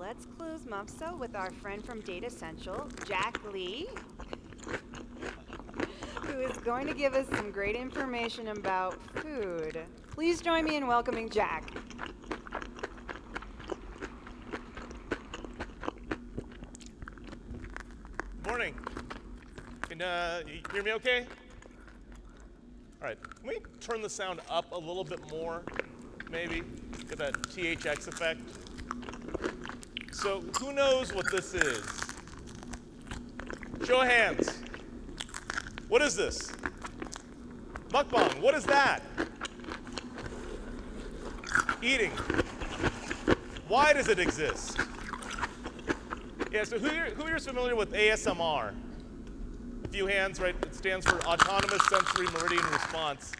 let's close MUFSO with our friend from Datassential, Jack Lee, who is going to give us some great information about food. Please join me in welcoming Jack. Good morning. Can you hear me okay? All right, can we turn the sound up a little bit more, maybe? Get that THX effect. So who knows what this is? Show of hands. What is this? Mukbang, what is that? Eating. Why does it exist? Yeah, so who here is familiar with ASMR? A few hands, right? It stands for Autonomous Sensory Meridian Response.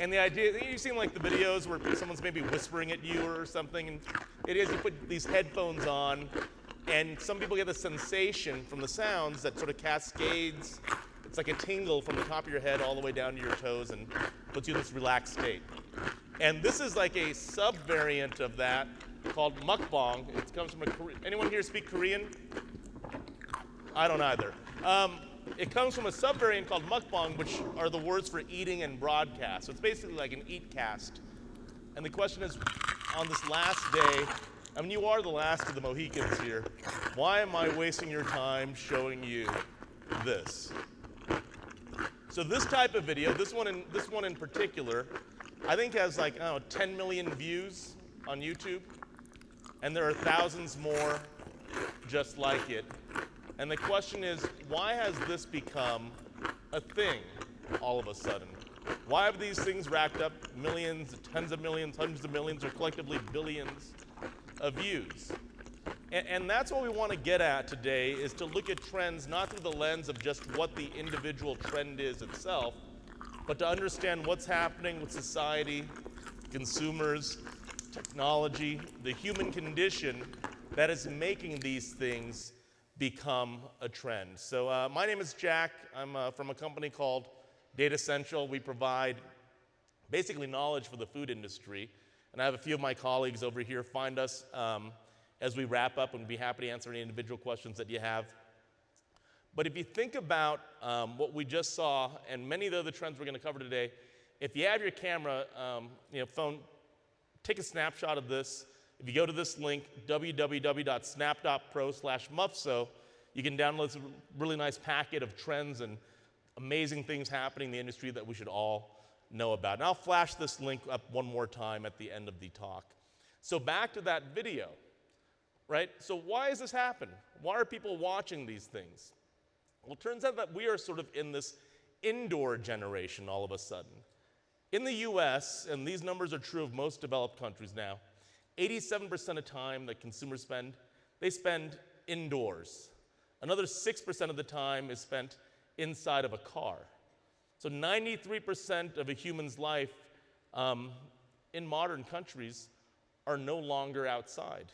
And the idea, you've seen like the videos where someone's maybe whispering at you or something, and it is you put these headphones on, and some people get the sensation from the sounds that sort of cascades. It's like a tingle from the top of your head all the way down to your toes and puts you in this relaxed state. And this is like a sub-variant of that called mukbang. It comes from anyone here speak Korean? I don't either. It comes from a sub-variant called mukbang, which are the words for eating and broadcast. So it's basically like an eat cast. And the question is, on this last day, I mean, you are the last of the Mohicans here. Why am I wasting your time showing you this? So this type of video, this one in particular, I think has like, I don't know, 10 million views on YouTube. And there are thousands more just like it. And the question is, why has this become a thing all of a sudden? Why have these things racked up millions, tens of millions, hundreds of millions, or collectively billions of views? And that's what we want to get at today, is to look at trends not through the lens of just what the individual trend is itself, but to understand what's happening with society, consumers, technology, the human condition that is making these things become a trend. So my name is Jack. I'm from a company called Datassential. We provide basically knowledge for the food industry. And I have a few of my colleagues over here find us as we wrap up, and we'd be happy to answer any individual questions that you have. But if you think about what we just saw and many of the other trends we're going to cover today, if you have your camera, phone, take a snapshot of this. If you go to this link, www.snap.pro/MUFSO, you can download a really nice packet of trends and amazing things happening in the industry that we should all know about. And I'll flash this link up one more time at the end of the talk. So back to that video, right? So why has this happened? Why are people watching these things? Well, it turns out that we are sort of in this indoor generation all of a sudden. In the US, and these numbers are true of most developed countries now, 87% of time that consumers spend, they spend indoors. Another 6% of the time is spent inside of a car. So 93% of a human's life in modern countries are no longer outside.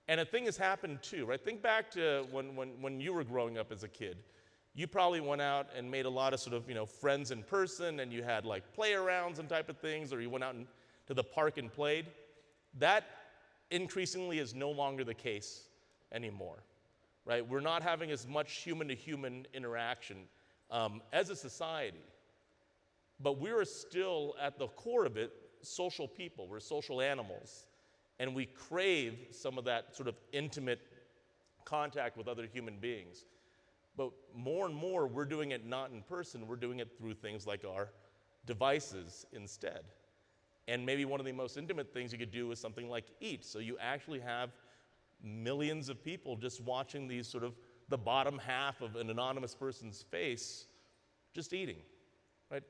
And a thing has happened too, right? Think back to when you were growing up as a kid. You probably went out and made a lot of sort of, friends in person, and you had like play-arounds and type of things, or you went out to the park and played. That increasingly is no longer the case anymore, right? We're not having as much human-to-human interaction as a society, but we are still, at the core of it, social people. We're social animals, and we crave some of that sort of intimate contact with other human beings. But more and more, we're doing it not in person. We're doing it through things like our devices instead. And maybe one of the most intimate things you could do is something like eat. So you actually have millions of people just watching these sort of the bottom half of an anonymous person's face just eating, right?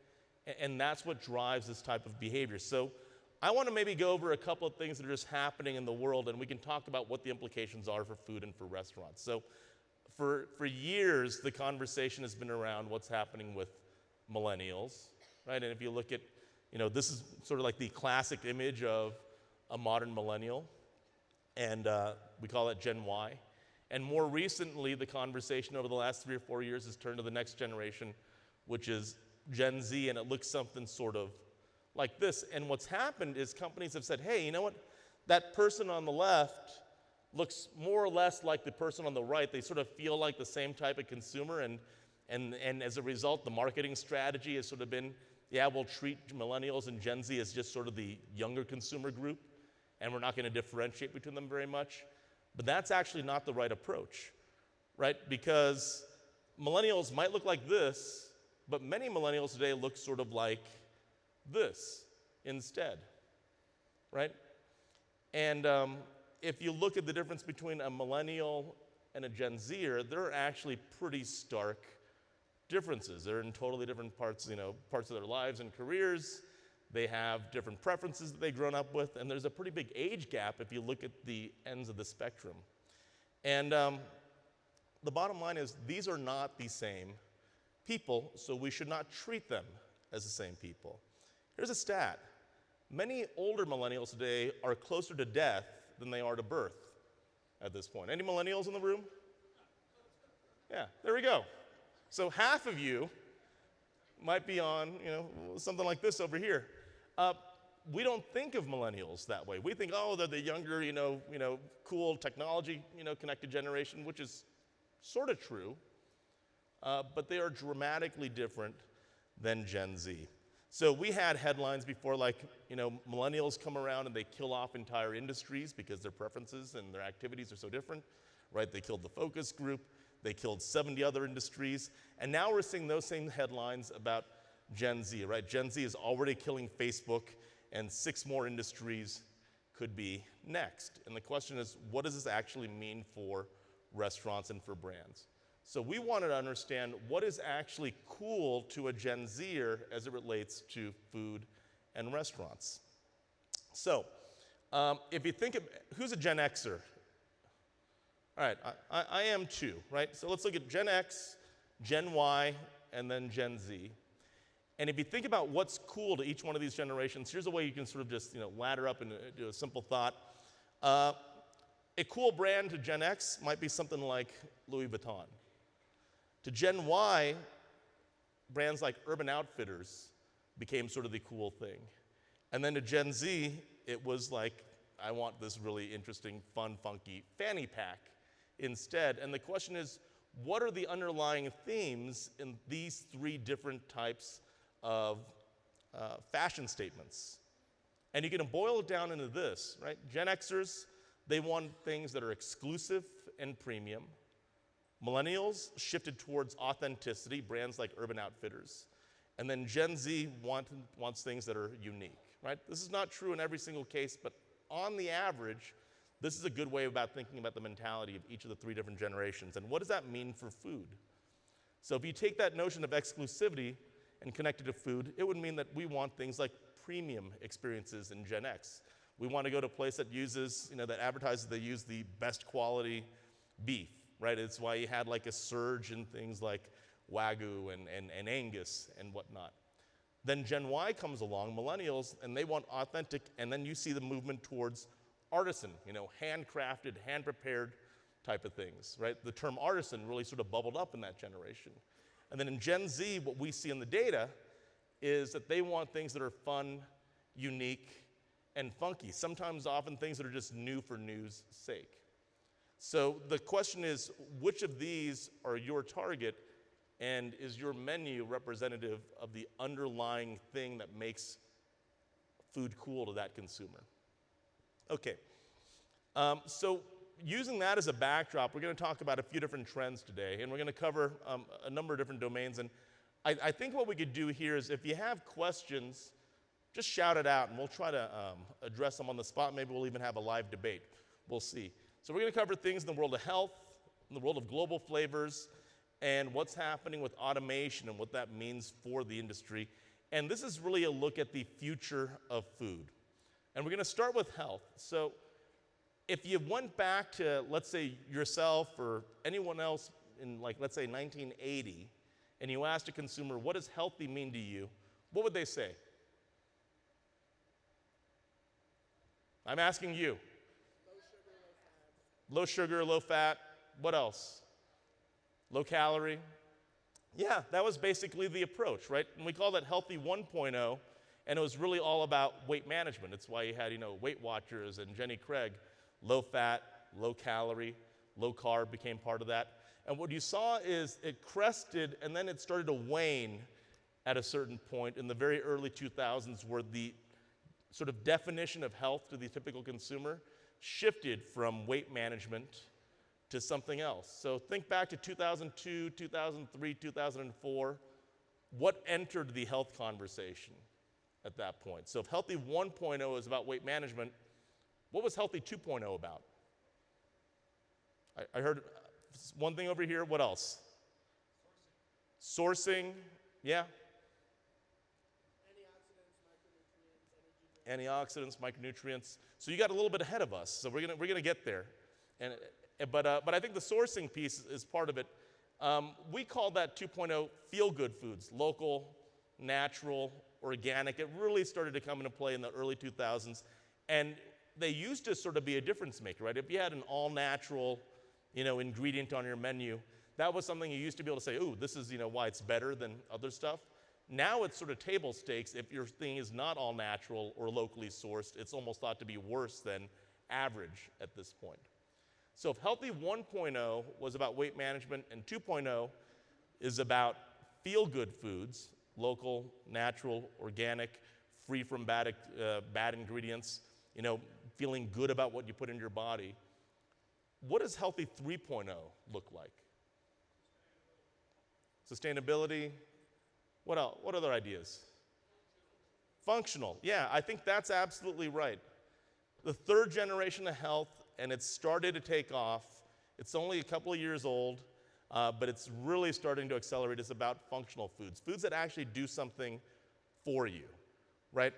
And that's what drives this type of behavior. So I want to maybe go over a couple of things that are just happening in the world, and we can talk about what the implications are for food and for restaurants. So for years, the conversation has been around what's happening with millennials, right? And if you look at this is sort of like the classic image of a modern millennial, and we call it Gen Y. And more recently, the conversation over the last 3 or 4 years has turned to the next generation, which is Gen Z, and it looks something sort of like this. And what's happened is companies have said, hey, you know what? That person on the left, looks more or less like the person on the right. They sort of feel like the same type of consumer, and as a result, the marketing strategy has sort of been, yeah, we'll treat millennials and Gen Z as just sort of the younger consumer group, and we're not going to differentiate between them very much. But that's actually not the right approach, right? Because millennials might look like this, but many millennials today look sort of like this instead, right? And if you look at the difference between a millennial and a Gen Zer, there are actually pretty stark differences. They're in totally different parts, parts of their lives and careers. They have different preferences that they've grown up with, and there's a pretty big age gap if you look at the ends of the spectrum. And the bottom line is these are not the same people, so we should not treat them as the same people. Here's a stat. Many older millennials today are closer to death than they are to birth at this point. Any millennials in the room? Yeah, there we go. So half of you might be on, something like this over here. We don't think of millennials that way. We think, oh, they're the younger, cool technology, connected generation, which is sort of true, but they are dramatically different than Gen Z. So we had headlines before like, millennials come around and they kill off entire industries because their preferences and their activities are so different, right? They killed the focus group, they killed 70 other industries, and now we're seeing those same headlines about Gen Z, right? Gen Z is already killing Facebook, and 6 more industries could be next. And the question is, what does this actually mean for restaurants and for brands? So we wanted to understand what is actually cool to a Gen Zer as it relates to food and restaurants. So if you think of, who's a Gen Xer? All right, I am too, right? So let's look at Gen X, Gen Y, and then Gen Z. And if you think about what's cool to each one of these generations, here's a way you can sort of just ladder up and do a simple thought. A cool brand to Gen X might be something like Louis Vuitton. To Gen Y, brands like Urban Outfitters became sort of the cool thing. And then to Gen Z, it was like, I want this really interesting, fun, funky fanny pack instead. And the question is, what are the underlying themes in these 3 different types of fashion statements? And you can boil it down into this, right? Gen Xers, they want things that are exclusive and premium. Millennials shifted towards authenticity, brands like Urban Outfitters. And then Gen Z wants things that are unique, right? This is not true in every single case, but on the average, this is a good way about thinking about the mentality of each of the 3 different generations. And what does that mean for food? So if you take that notion of exclusivity and connect it to food, it would mean that we want things like premium experiences in Gen X. We want to go to a place that uses, that advertises they use the best quality beef, right? It's why you had like a surge in things like Wagyu and Angus and whatnot. Then Gen Y comes along, millennials, and they want authentic, and then you see the movement towards artisan, handcrafted, hand-prepared type of things, right? The term artisan really sort of bubbled up in that generation. And then in Gen Z, what we see in the data is that they want things that are fun, unique, and funky. Sometimes often things that are just new for news' sake. So the question is, which of these are your target, and is your menu representative of the underlying thing that makes food cool to that consumer? Okay, so using that as a backdrop, we're going to talk about a few different trends today, and we're going to cover a number of different domains. And I think what we could do here is if you have questions, just shout it out, and we'll try to address them on the spot. Maybe we'll even have a live debate. We'll see. So we're going to cover things in the world of health, in the world of global flavors, and what's happening with automation and what that means for the industry. And this is really a look at the future of food. And we're going to start with health. So if you went back to, let's say, yourself or anyone else in, like, let's say 1980, and you asked a consumer, what does healthy mean to you? What would they say? I'm asking you. Low sugar, low fat. What else? Low calorie. Yeah, that was basically the approach, right? And we call that Healthy 1.0, and it was really all about weight management. It's why you had, Weight Watchers and Jenny Craig, low fat, low calorie, low carb became part of that. And what you saw is it crested and then it started to wane at a certain point in the very early 2000s, where the sort of definition of health to the typical consumer shifted from weight management to something else. So think back to 2002, 2003, 2004. What entered the health conversation at that point? So if Healthy 1.0 is about weight management, what was Healthy 2.0 about? I heard one thing over here. What else? Sourcing. Yeah. Antioxidants, micronutrients. So you got a little bit ahead of us. So we're gonna get there. But I think the sourcing piece is part of it. We call that 2.0 feel-good foods, local, natural, organic. It really started to come into play in the early 2000s, and they used to sort of be a difference maker, right? If you had an all-natural, ingredient on your menu, that was something you used to be able to say, ooh, this is, why it's better than other stuff. Now it's sort of table stakes. If your thing is not all natural or locally sourced, it's almost thought to be worse than average at this point. So if Healthy 1.0 was about weight management and 2.0 is about feel-good foods, local, natural, organic, free from bad ingredients, feeling good about what you put in your body, what does Healthy 3.0 look like? Sustainability. What else? What other ideas? Functional. Yeah, I think that's absolutely right. The third generation of health, and it's started to take off. It's only a couple of years old, but it's really starting to accelerate. It's about functional foods, foods that actually do something for you, right?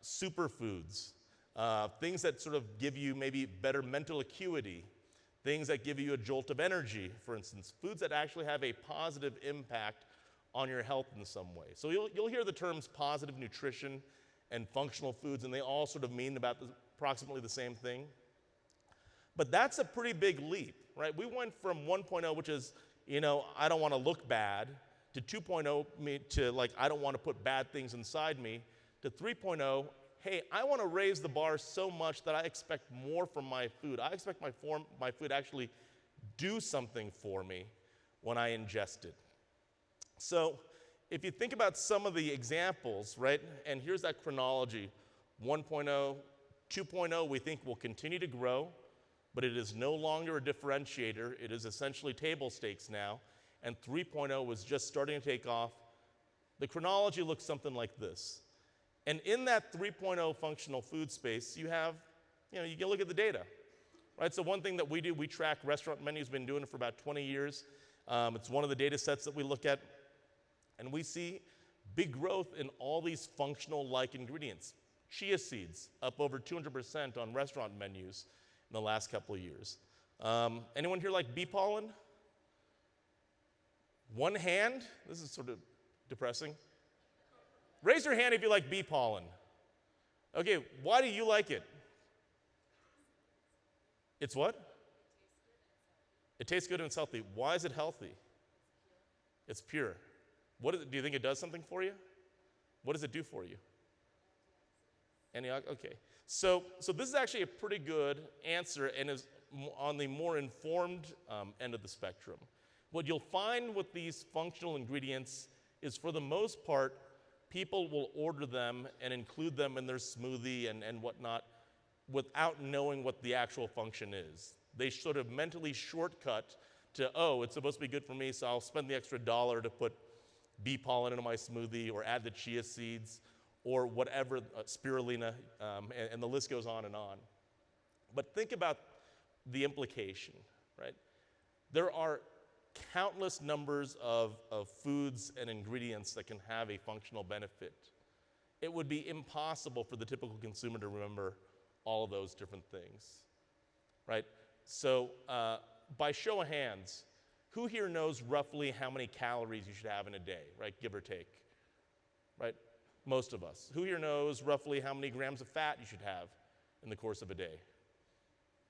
Superfoods, things that sort of give you maybe better mental acuity, things that give you a jolt of energy, for instance, foods that actually have a positive impact on your health in some way. So you'll hear the terms positive nutrition and functional foods, and they all sort of mean about approximately the same thing. But that's a pretty big leap, right? We went from 1.0, which is, I don't want to look bad, to 2.0, to like, I don't want to put bad things inside me, to 3.0, hey, I want to raise the bar so much that I expect more from my food. I expect my food to actually do something for me when I ingest it. So if you think about some of the examples, right, and here's that chronology, 1.0, 2.0 we think will continue to grow, but it is no longer a differentiator. It is essentially table stakes now, and 3.0 was just starting to take off. The chronology looks something like this. And in that 3.0 functional food space, you have, you can look at the data, right? So one thing that we do, we track restaurant menus, been doing it for about 20 years. It's one of the data sets that we look at. And we see big growth in all these functional-like ingredients. Chia seeds, up over 200% on restaurant menus in the last couple of years. Anyone here like bee pollen? One hand? This is sort of depressing. Raise your hand if you like bee pollen. Okay, why do you like it? It's what? It tastes good and it's healthy. Why is it healthy? It's pure. Do you think it does something for you? What does it do for you? Okay. So this is actually a pretty good answer and is on the more informed end of the spectrum. What you'll find with these functional ingredients is, for the most part, people will order them and include them in their smoothie and whatnot without knowing what the actual function is. They sort of mentally shortcut to, oh, it's supposed to be good for me, so I'll spend the extra $1 to put bee pollen into my smoothie, or add the chia seeds, or whatever, spirulina, and the list goes on and on. But think about the implication, right? There are countless numbers of foods and ingredients that can have a functional benefit. It would be impossible for the typical consumer to remember all of those different things, right? So by show of hands, who here knows roughly how many calories you should have in a day, right? Give or take, right? Most of us. Who here knows roughly how many grams of fat you should have in the course of a day?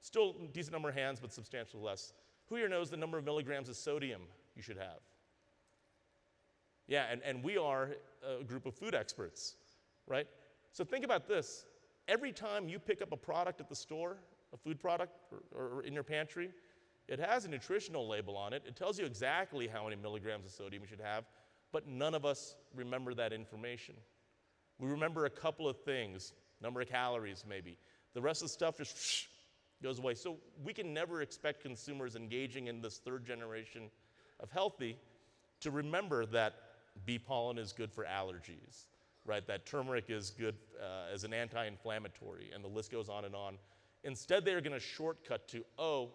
Still a decent number of hands, but substantially less. Who here knows the number of milligrams of sodium you should have? Yeah, and we are a group of food experts, right? So think about this. Every time you pick up a product at the store, a food product or in your pantry, it has a nutritional label on it. It tells you exactly how many milligrams of sodium you should have, but none of us remember that information. We remember a couple of things, number of calories maybe. The rest of the stuff just goes away. So we can never expect consumers engaging in this third generation of healthy to remember that bee pollen is good for allergies, right? That turmeric is good as an anti-inflammatory, and the list goes on and on. Instead, they're going to shortcut to, oh,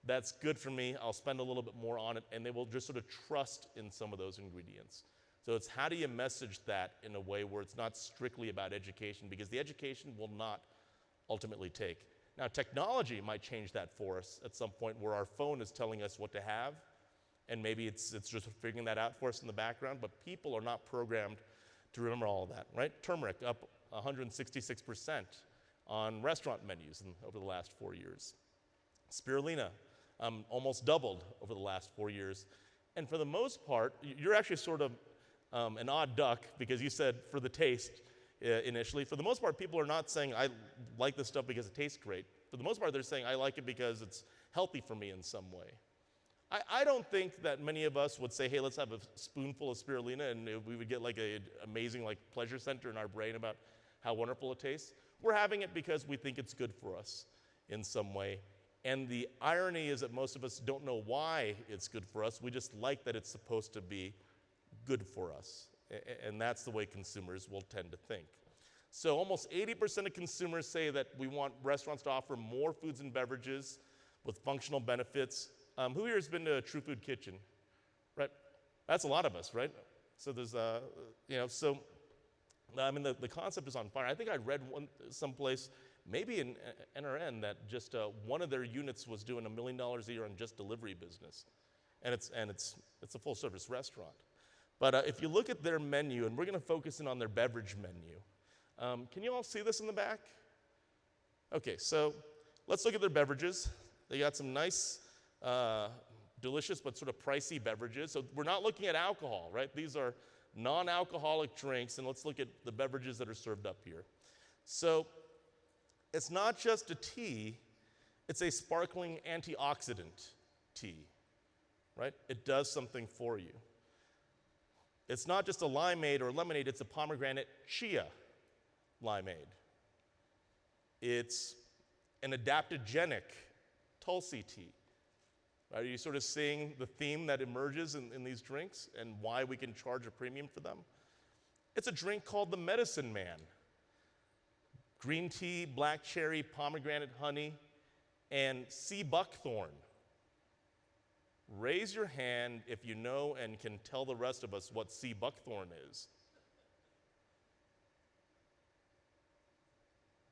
that's good for me, I'll spend a little bit more on it, and they will just sort of trust in some of those ingredients. So it's how do you message that in a way where it's not strictly about education, because the education will not ultimately take. Now, technology might change that for us at some point where our phone is telling us what to have, and maybe it's just figuring that out for us in the background, but people are not programmed to remember all of that, right? Turmeric up 166% on restaurant menus over the last 4 years. Spirulina almost doubled over the last 4 years. And for the most part, you're actually sort of an odd duck because you said for the taste initially. For the most part, people are not saying, I like this stuff because it tastes great. For the most part, they're saying, I like it because it's healthy for me in some way. I don't think that many of us would say, hey, let's have a spoonful of spirulina and we would get like an amazing like pleasure center in our brain about how wonderful it tastes. We're having it because we think it's good for us in some way. And the irony is that most of us don't know why it's good for us. We just like that it's supposed to be good for us. And that's the way consumers will tend to think. So almost 80% of consumers say that we want restaurants to offer more foods and beverages with functional benefits. Who here has been to a True Food Kitchen? Right? That's a lot of us, right? So there's, I mean, the concept is on fire. I think I read someplace, maybe in NRN, that just one of their units was doing $1 million a year on just delivery business. And it's a full-service restaurant. But if you look at their menu, and we're going to focus in on their beverage menu. Can you all see this in the back? Okay, so let's look at their beverages. They got some nice, delicious but sort of pricey beverages. So we're not looking at alcohol, right? These are non-alcoholic drinks, and let's look at the beverages that are served up here. So it's not just a tea, it's a sparkling antioxidant tea, right? It does something for you. It's not just a limeade or lemonade, it's a pomegranate chia limeade. It's an adaptogenic Tulsi tea. Are you sort of seeing the theme that emerges in these drinks and why we can charge a premium for them? It's a drink called the Medicine Man. Green tea, black cherry, pomegranate honey, and sea buckthorn. Raise your hand if you know and can tell the rest of us what sea buckthorn is.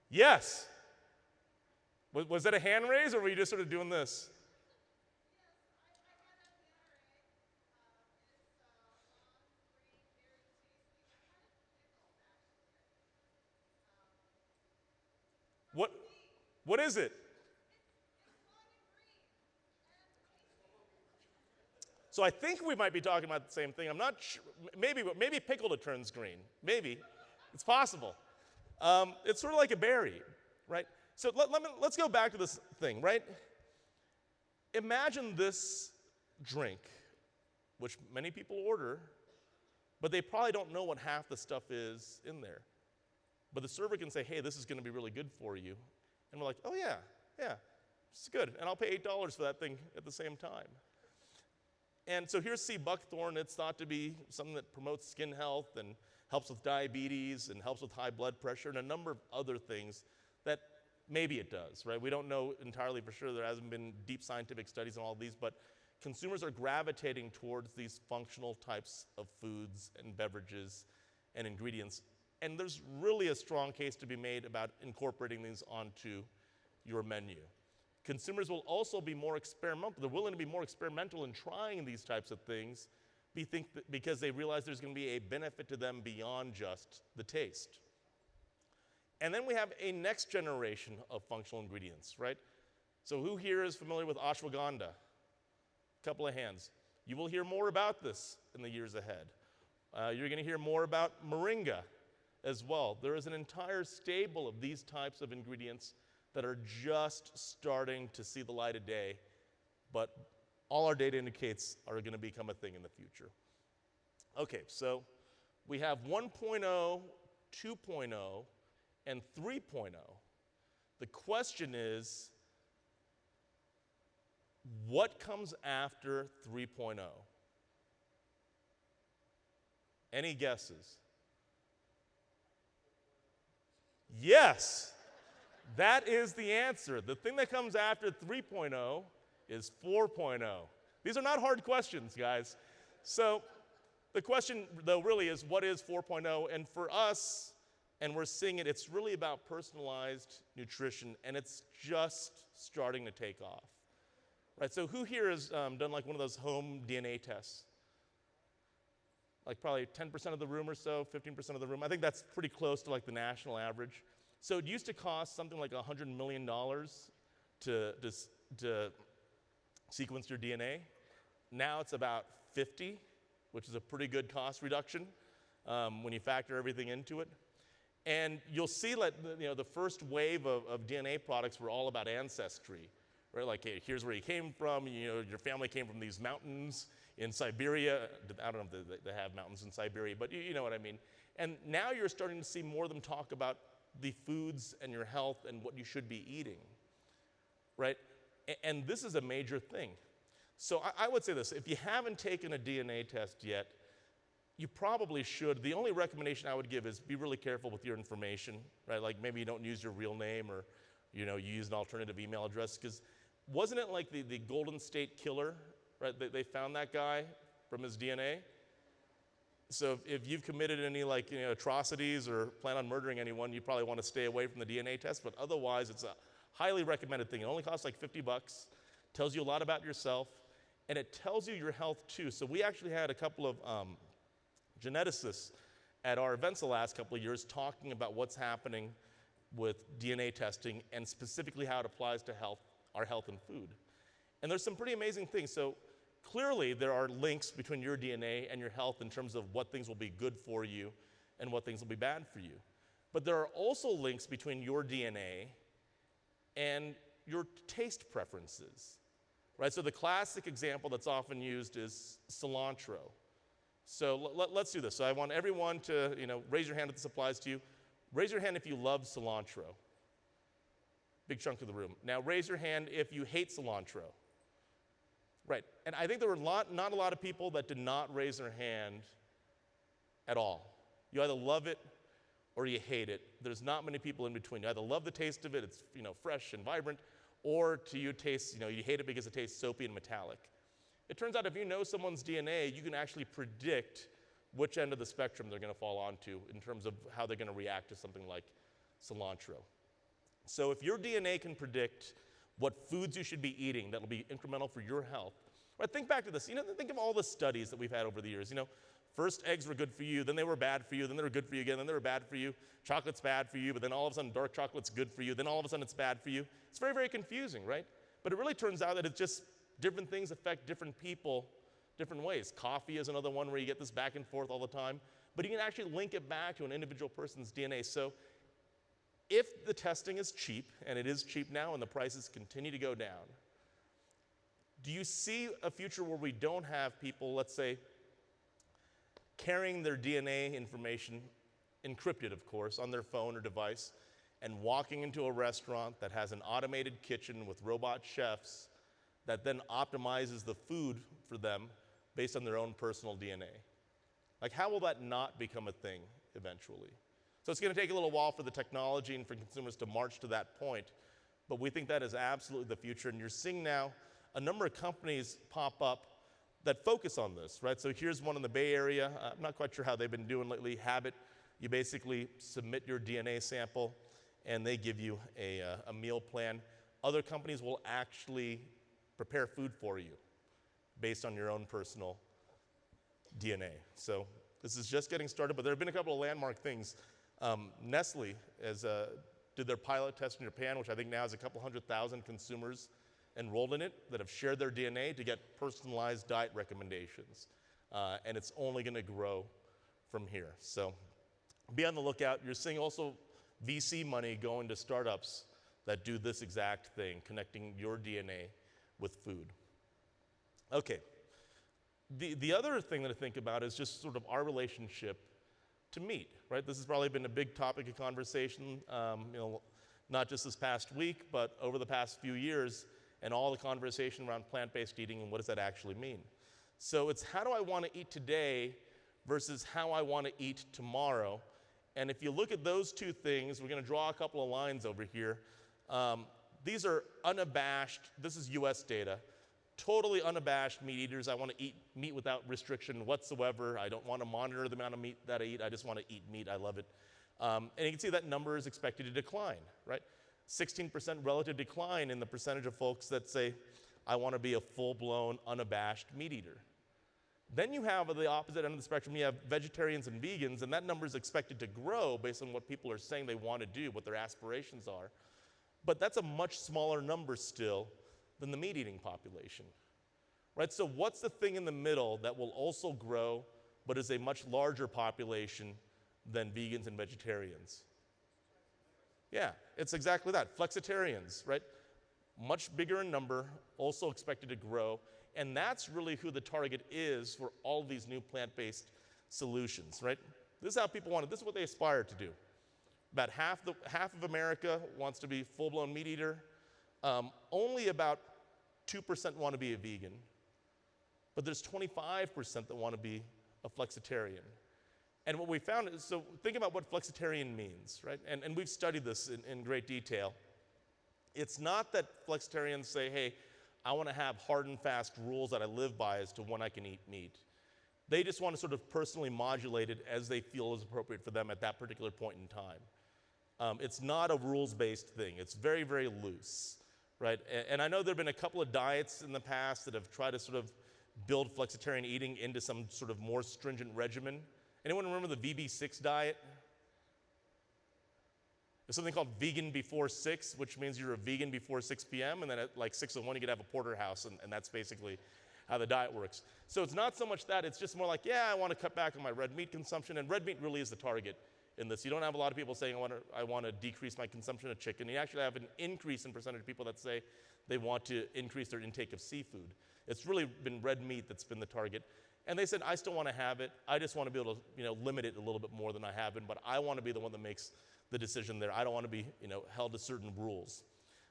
Yes. Was that a hand raise, or were you just sort of doing this? What is it? So I think we might be talking about the same thing. I'm not sure. Maybe pickled it turns green. Maybe. It's possible. It's sort of like a berry, right? So let's go back to this thing, right? Imagine this drink, which many people order, but they probably don't know what half the stuff is in there. But the server can say, hey, this is going to be really good for you. And we're like, oh, yeah, it's good. And I'll pay $8 for that thing at the same time. And so here's sea buckthorn. It's thought to be something that promotes skin health and helps with diabetes and helps with high blood pressure and a number of other things that maybe it does, right? We don't know entirely for sure. There hasn't been deep scientific studies on all these, but consumers are gravitating towards these functional types of foods and beverages and ingredients. And there's really a strong case to be made about incorporating these onto your menu. Consumers will also be more experimental. They're willing to be more experimental in trying these types of things because they realize there's going to be a benefit to them beyond just the taste. And then we have a next generation of functional ingredients, right? So who here is familiar with ashwagandha? A couple of hands. You will hear more about this in the years ahead. You're going to hear more about moringa as well. There is an entire stable of these types of ingredients that are just starting to see the light of day, but all our data indicates are going to become a thing in the future. Okay, so we have 1.0, 2.0, and 3.0. The question is, what comes after 3.0? Any guesses? Yes, that is the answer. The thing that comes after 3.0 is 4.0. These are not hard questions, guys. So the question, though, really is, what is 4.0? And for us, and we're seeing it, it's really about personalized nutrition, and it's just starting to take off. Right, so who here has done like one of those home DNA tests? Like probably 10% of the room or so, 15% of the room. I think that's pretty close to like the national average. So it used to cost something like $100 million to sequence your DNA. Now it's about 50, which is a pretty good cost reduction when you factor everything into it. And you'll see that the first wave of DNA products were all about ancestry. Right, like, hey, here's where you came from. Your family came from these mountains in Siberia. I don't know if they have mountains in Siberia, but you know what I mean. And now you're starting to see more of them talk about the foods and your health and what you should be eating, right? And this is a major thing. So I would say this: if you haven't taken a DNA test yet, you probably should. The only recommendation I would give is be really careful with your information, right? Like maybe you don't use your real name, or you use an alternative email address, because wasn't it like the Golden State Killer, right? They found that guy from his DNA. So if you've committed any atrocities or plan on murdering anyone, you probably want to stay away from the DNA test. But otherwise, it's a highly recommended thing. It only costs like $50, tells you a lot about yourself, and it tells you your health too. So we actually had a couple of geneticists at our events the last couple of years talking about what's happening with DNA testing and specifically how it applies to our health and food. And there's some pretty amazing things. So clearly there are links between your DNA and your health in terms of what things will be good for you and what things will be bad for you. But there are also links between your DNA and your taste preferences, right? So the classic example that's often used is cilantro. So let's do this. So I want everyone to raise your hand if this applies to you. Raise your hand if you love cilantro. Big chunk of the room. Now raise your hand if you hate cilantro. Right, and I think there were not a lot of people that did not raise their hand at all. You either love it or you hate it. There's not many people in between. You either love the taste of it, it's fresh and vibrant, or to you taste, you hate it because it tastes soapy and metallic. It turns out if you know someone's DNA, you can actually predict which end of the spectrum they're going to fall onto in terms of how they're going to react to something like cilantro. So if your DNA can predict what foods you should be eating that'll be incremental for your health, right? Think back to this. Think of all the studies that we've had over the years. First eggs were good for you, then they were bad for you, then they were good for you again, then they were bad for you. Chocolate's bad for you, but then all of a sudden dark chocolate's good for you, then all of a sudden it's bad for you. It's very, very confusing, right? But it really turns out that it's just different things affect different people different ways. Coffee is another one where you get this back and forth all the time, but you can actually link it back to an individual person's DNA. So if the testing is cheap, and it is cheap now and the prices continue to go down, do you see a future where we don't have people, let's say, carrying their DNA information, encrypted of course, on their phone or device, and walking into a restaurant that has an automated kitchen with robot chefs that then optimizes the food for them based on their own personal DNA? Like, how will that not become a thing eventually? So it's going to take a little while for the technology and for consumers to march to that point, but we think that is absolutely the future. And you're seeing now a number of companies pop up that focus on this, right? So here's one in the Bay Area. I'm not quite sure how they've been doing lately. Habit, you basically submit your DNA sample, and they give you a meal plan. Other companies will actually prepare food for you based on your own personal DNA. So this is just getting started, but there have been a couple of landmark things. Nestle did their pilot test in Japan, which I think now has a couple 100,000 consumers enrolled in it that have shared their DNA to get personalized diet recommendations. And it's only going to grow from here. So be on the lookout. You're seeing also VC money going to startups that do this exact thing, connecting your DNA with food. Okay, the other thing that I think about is just sort of our relationship to meat, right? This has probably been a big topic of conversation, not just this past week, but over the past few years, and all the conversation around plant-based eating and what does that actually mean. So it's how do I want to eat today versus how I want to eat tomorrow. And if you look at those two things, we're going to draw a couple of lines over here. These are unabashed, this is US data, totally unabashed meat eaters. I want to eat meat without restriction whatsoever. I don't want to monitor the amount of meat that I eat. I just want to eat meat. I love it. And you can see that number is expected to decline, right? 16% relative decline in the percentage of folks that say, I want to be a full-blown, unabashed meat eater. Then you have at the opposite end of the spectrum, you have vegetarians and vegans, and that number is expected to grow based on what people are saying they want to do, what their aspirations are. But that's a much smaller number still than the meat-eating population, right? So what's the thing in the middle that will also grow, but is a much larger population than vegans and vegetarians? Yeah, it's exactly that, flexitarians, right? Much bigger in number, also expected to grow, and that's really who the target is for all of these new plant-based solutions, right? This is how people want it. This is what they aspire to do. About half of America wants to be full-blown meat eater. Only about 2% want to be a vegan, but there's 25% that want to be a flexitarian. And what we found is, so think about what flexitarian means, right? And we've studied this in great detail. It's not that flexitarians say, hey, I want to have hard and fast rules that I live by as to when I can eat meat. They just want to sort of personally modulate it as they feel is appropriate for them at that particular point in time. It's not a rules-based thing. It's very, very loose, right? And I know there have been a couple of diets in the past that have tried to sort of build flexitarian eating into some sort of more stringent regimen. Anyone remember the VB6 diet? There's something called vegan before 6, which means you're a vegan before 6 p.m., and then at like 6:01 you could have a porterhouse, and that's basically how the diet works. So it's not so much that, it's just more like, yeah, I want to cut back on my red meat consumption, and red meat really is the target in this. You don't have a lot of people saying, I want to decrease my consumption of chicken. You actually have an increase in percentage of people that say they want to increase their intake of seafood. It's really been red meat that's been the target. And they said, I still want to have it. I just want to be able to limit it a little bit more than I have been, but I want to be the one that makes the decision there. I don't want to be held to certain rules.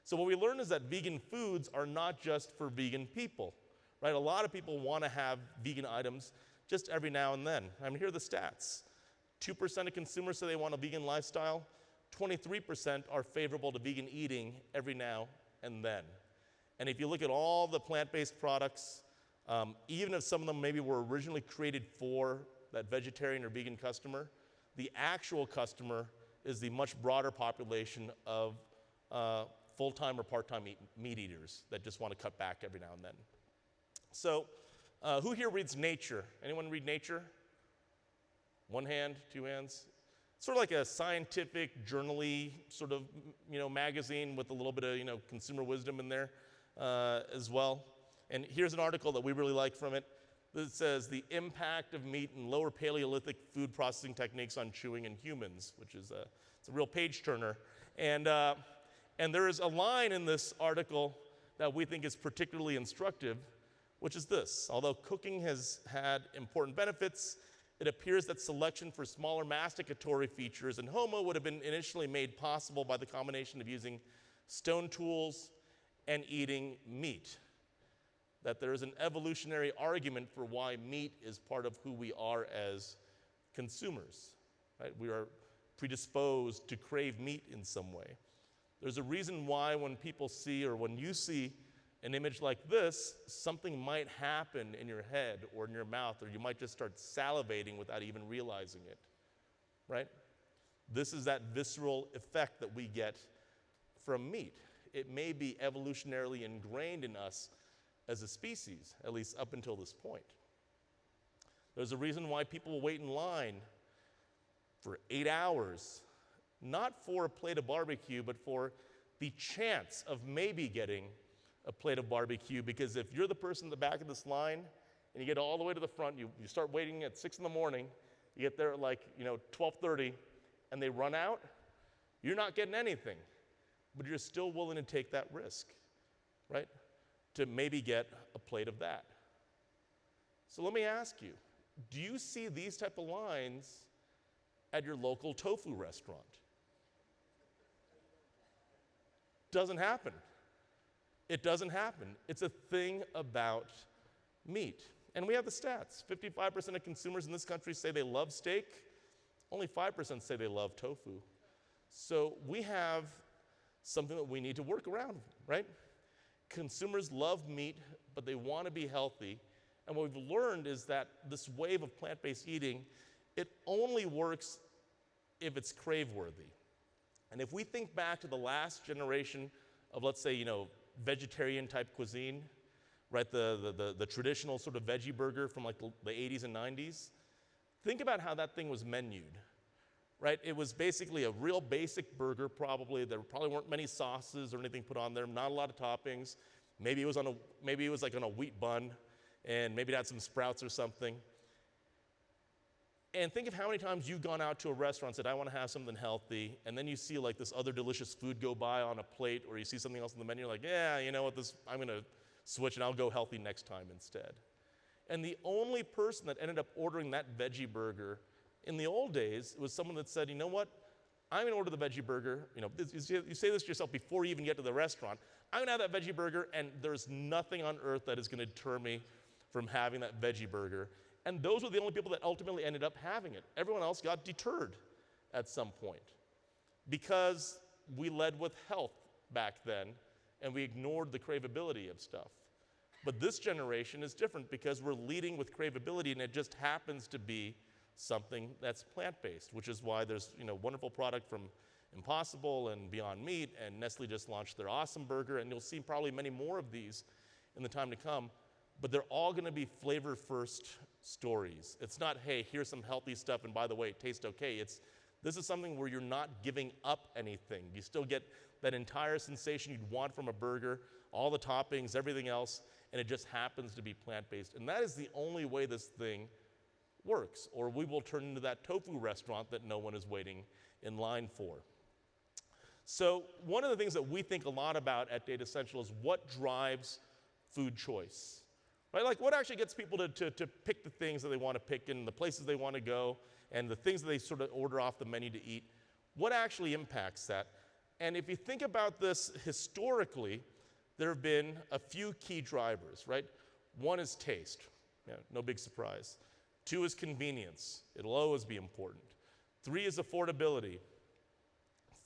So what we learned is that vegan foods are not just for vegan people, right? A lot of people want to have vegan items just every now and then. I mean, here are the stats. 2% of consumers say they want a vegan lifestyle. 23% are favorable to vegan eating every now and then. And if you look at all the plant-based products, even if some of them maybe were originally created for that vegetarian or vegan customer, the actual customer is the much broader population of full-time or part-time meat eaters that just want to cut back every now and then. So who here reads Nature? Anyone read Nature? One hand, two hands? Sort of like a scientific, journal-y sort of magazine with a little bit of consumer wisdom in there as well. And here's an article that we really like from it. It says, the impact of meat and lower Paleolithic food processing techniques on chewing in humans, which is it's a real page turner. And there is a line in this article that we think is particularly instructive, which is this: although cooking has had important benefits, it appears that selection for smaller masticatory features in Homo would have been initially made possible by the combination of using stone tools and eating meat. That there is an evolutionary argument for why meat is part of who we are as consumers, right? We are predisposed to crave meat in some way. There's a reason why when people see, or when you see an image like this, something might happen in your head or in your mouth, or you might just start salivating without even realizing it, right? This is that visceral effect that we get from meat. It may be evolutionarily ingrained in us as a species, at least up until this point. There's a reason why people will wait in line for 8 hours, not for a plate of barbecue, but for the chance of maybe getting a plate of barbecue, because if you're the person in the back of this line and you get all the way to the front, you start waiting at 6 in the morning, you get there at like 12:30, and they run out, you're not getting anything. but you're still willing to take that risk, right? To maybe get a plate of that. So let me ask you, do you see these type of lines at your local tofu restaurant? Doesn't happen. It doesn't happen. It's a thing about meat. And we have the stats. 55% of consumers in this country say they love steak. Only 5% say they love tofu. So we have something that we need to work around, right? Consumers love meat, but they want to be healthy. And what we've learned is that this wave of plant-based eating, it only works if it's crave-worthy. And if we think back to the last generation of, let's say, vegetarian type cuisine, right? The traditional sort of veggie burger from like the 80s and 90s. Think about how that thing was menued, right? It was basically a real basic burger probably. There probably weren't many sauces or anything put on there, not a lot of toppings. Maybe it was like on a wheat bun, and maybe it had some sprouts or something. And think of how many times you've gone out to a restaurant and said, I want to have something healthy, and then you see like this other delicious food go by on a plate, or you see something else on the menu, you're like, yeah, you know what, I'm going to switch and I'll go healthy next time instead. And the only person that ended up ordering that veggie burger in the old days was someone that said, you know what, I'm going to order the veggie burger. You say this to yourself before you even get to the restaurant. I'm going to have that veggie burger, and there's nothing on earth that is going to deter me from having that veggie burger. And those were the only people that ultimately ended up having it. Everyone else got deterred at some point because we led with health back then, and we ignored the craveability of stuff. But this generation is different because we're leading with craveability, and it just happens to be something that's plant-based, which is why there's wonderful product from Impossible and Beyond Meat, and Nestle just launched their awesome burger, and you'll see probably many more of these in the time to come. But they're all going to be flavor-first stories. It's not, hey, here's some healthy stuff, and by the way, it tastes okay. This is something where you're not giving up anything. You still get that entire sensation you'd want from a burger, all the toppings, everything else, and it just happens to be plant-based. And that is the only way this thing works, or we will turn into that tofu restaurant that no one is waiting in line for. So one of the things that we think a lot about at Datassential is what drives food choice. Right? Like what actually gets people to pick the things that they want to pick and the places they want to go and the things that they sort of order off the menu to eat. What actually impacts that? And if you think about this historically, there have been a few key drivers, right? One is taste. Yeah, no big surprise. 2 is convenience. It'll always be important. 3 is affordability.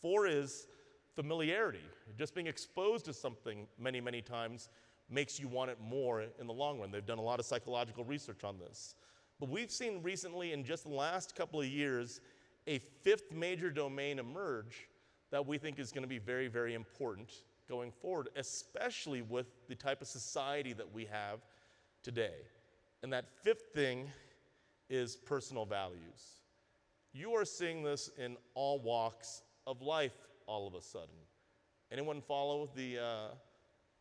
4 is familiarity. Just being exposed to something many, many times makes you want it more in the long run. They've done a lot of psychological research on this. But we've seen recently, in just the last couple of years, a 5th major domain emerge that we think is going to be very, very important going forward, especially with the type of society that we have today. And that 5th thing is personal values. You are seeing this in all walks of life all of a sudden. Anyone follow the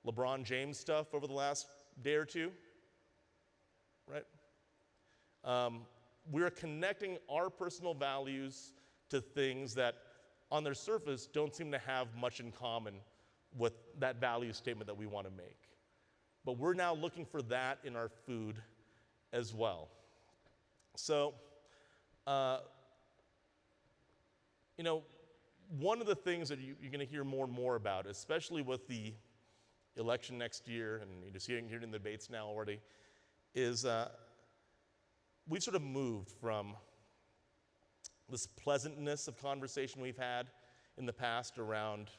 LeBron James stuff over the last day or two? Right? We're connecting our personal values to things that on their surface don't seem to have much in common with that value statement that we want to make. But we're now looking for that in our food as well. So, one of the things that you're going to hear more and more about, especially with the election next year, and you're just hearing in the debates now already, is we've sort of moved from this pleasantness of conversation we've had in the past around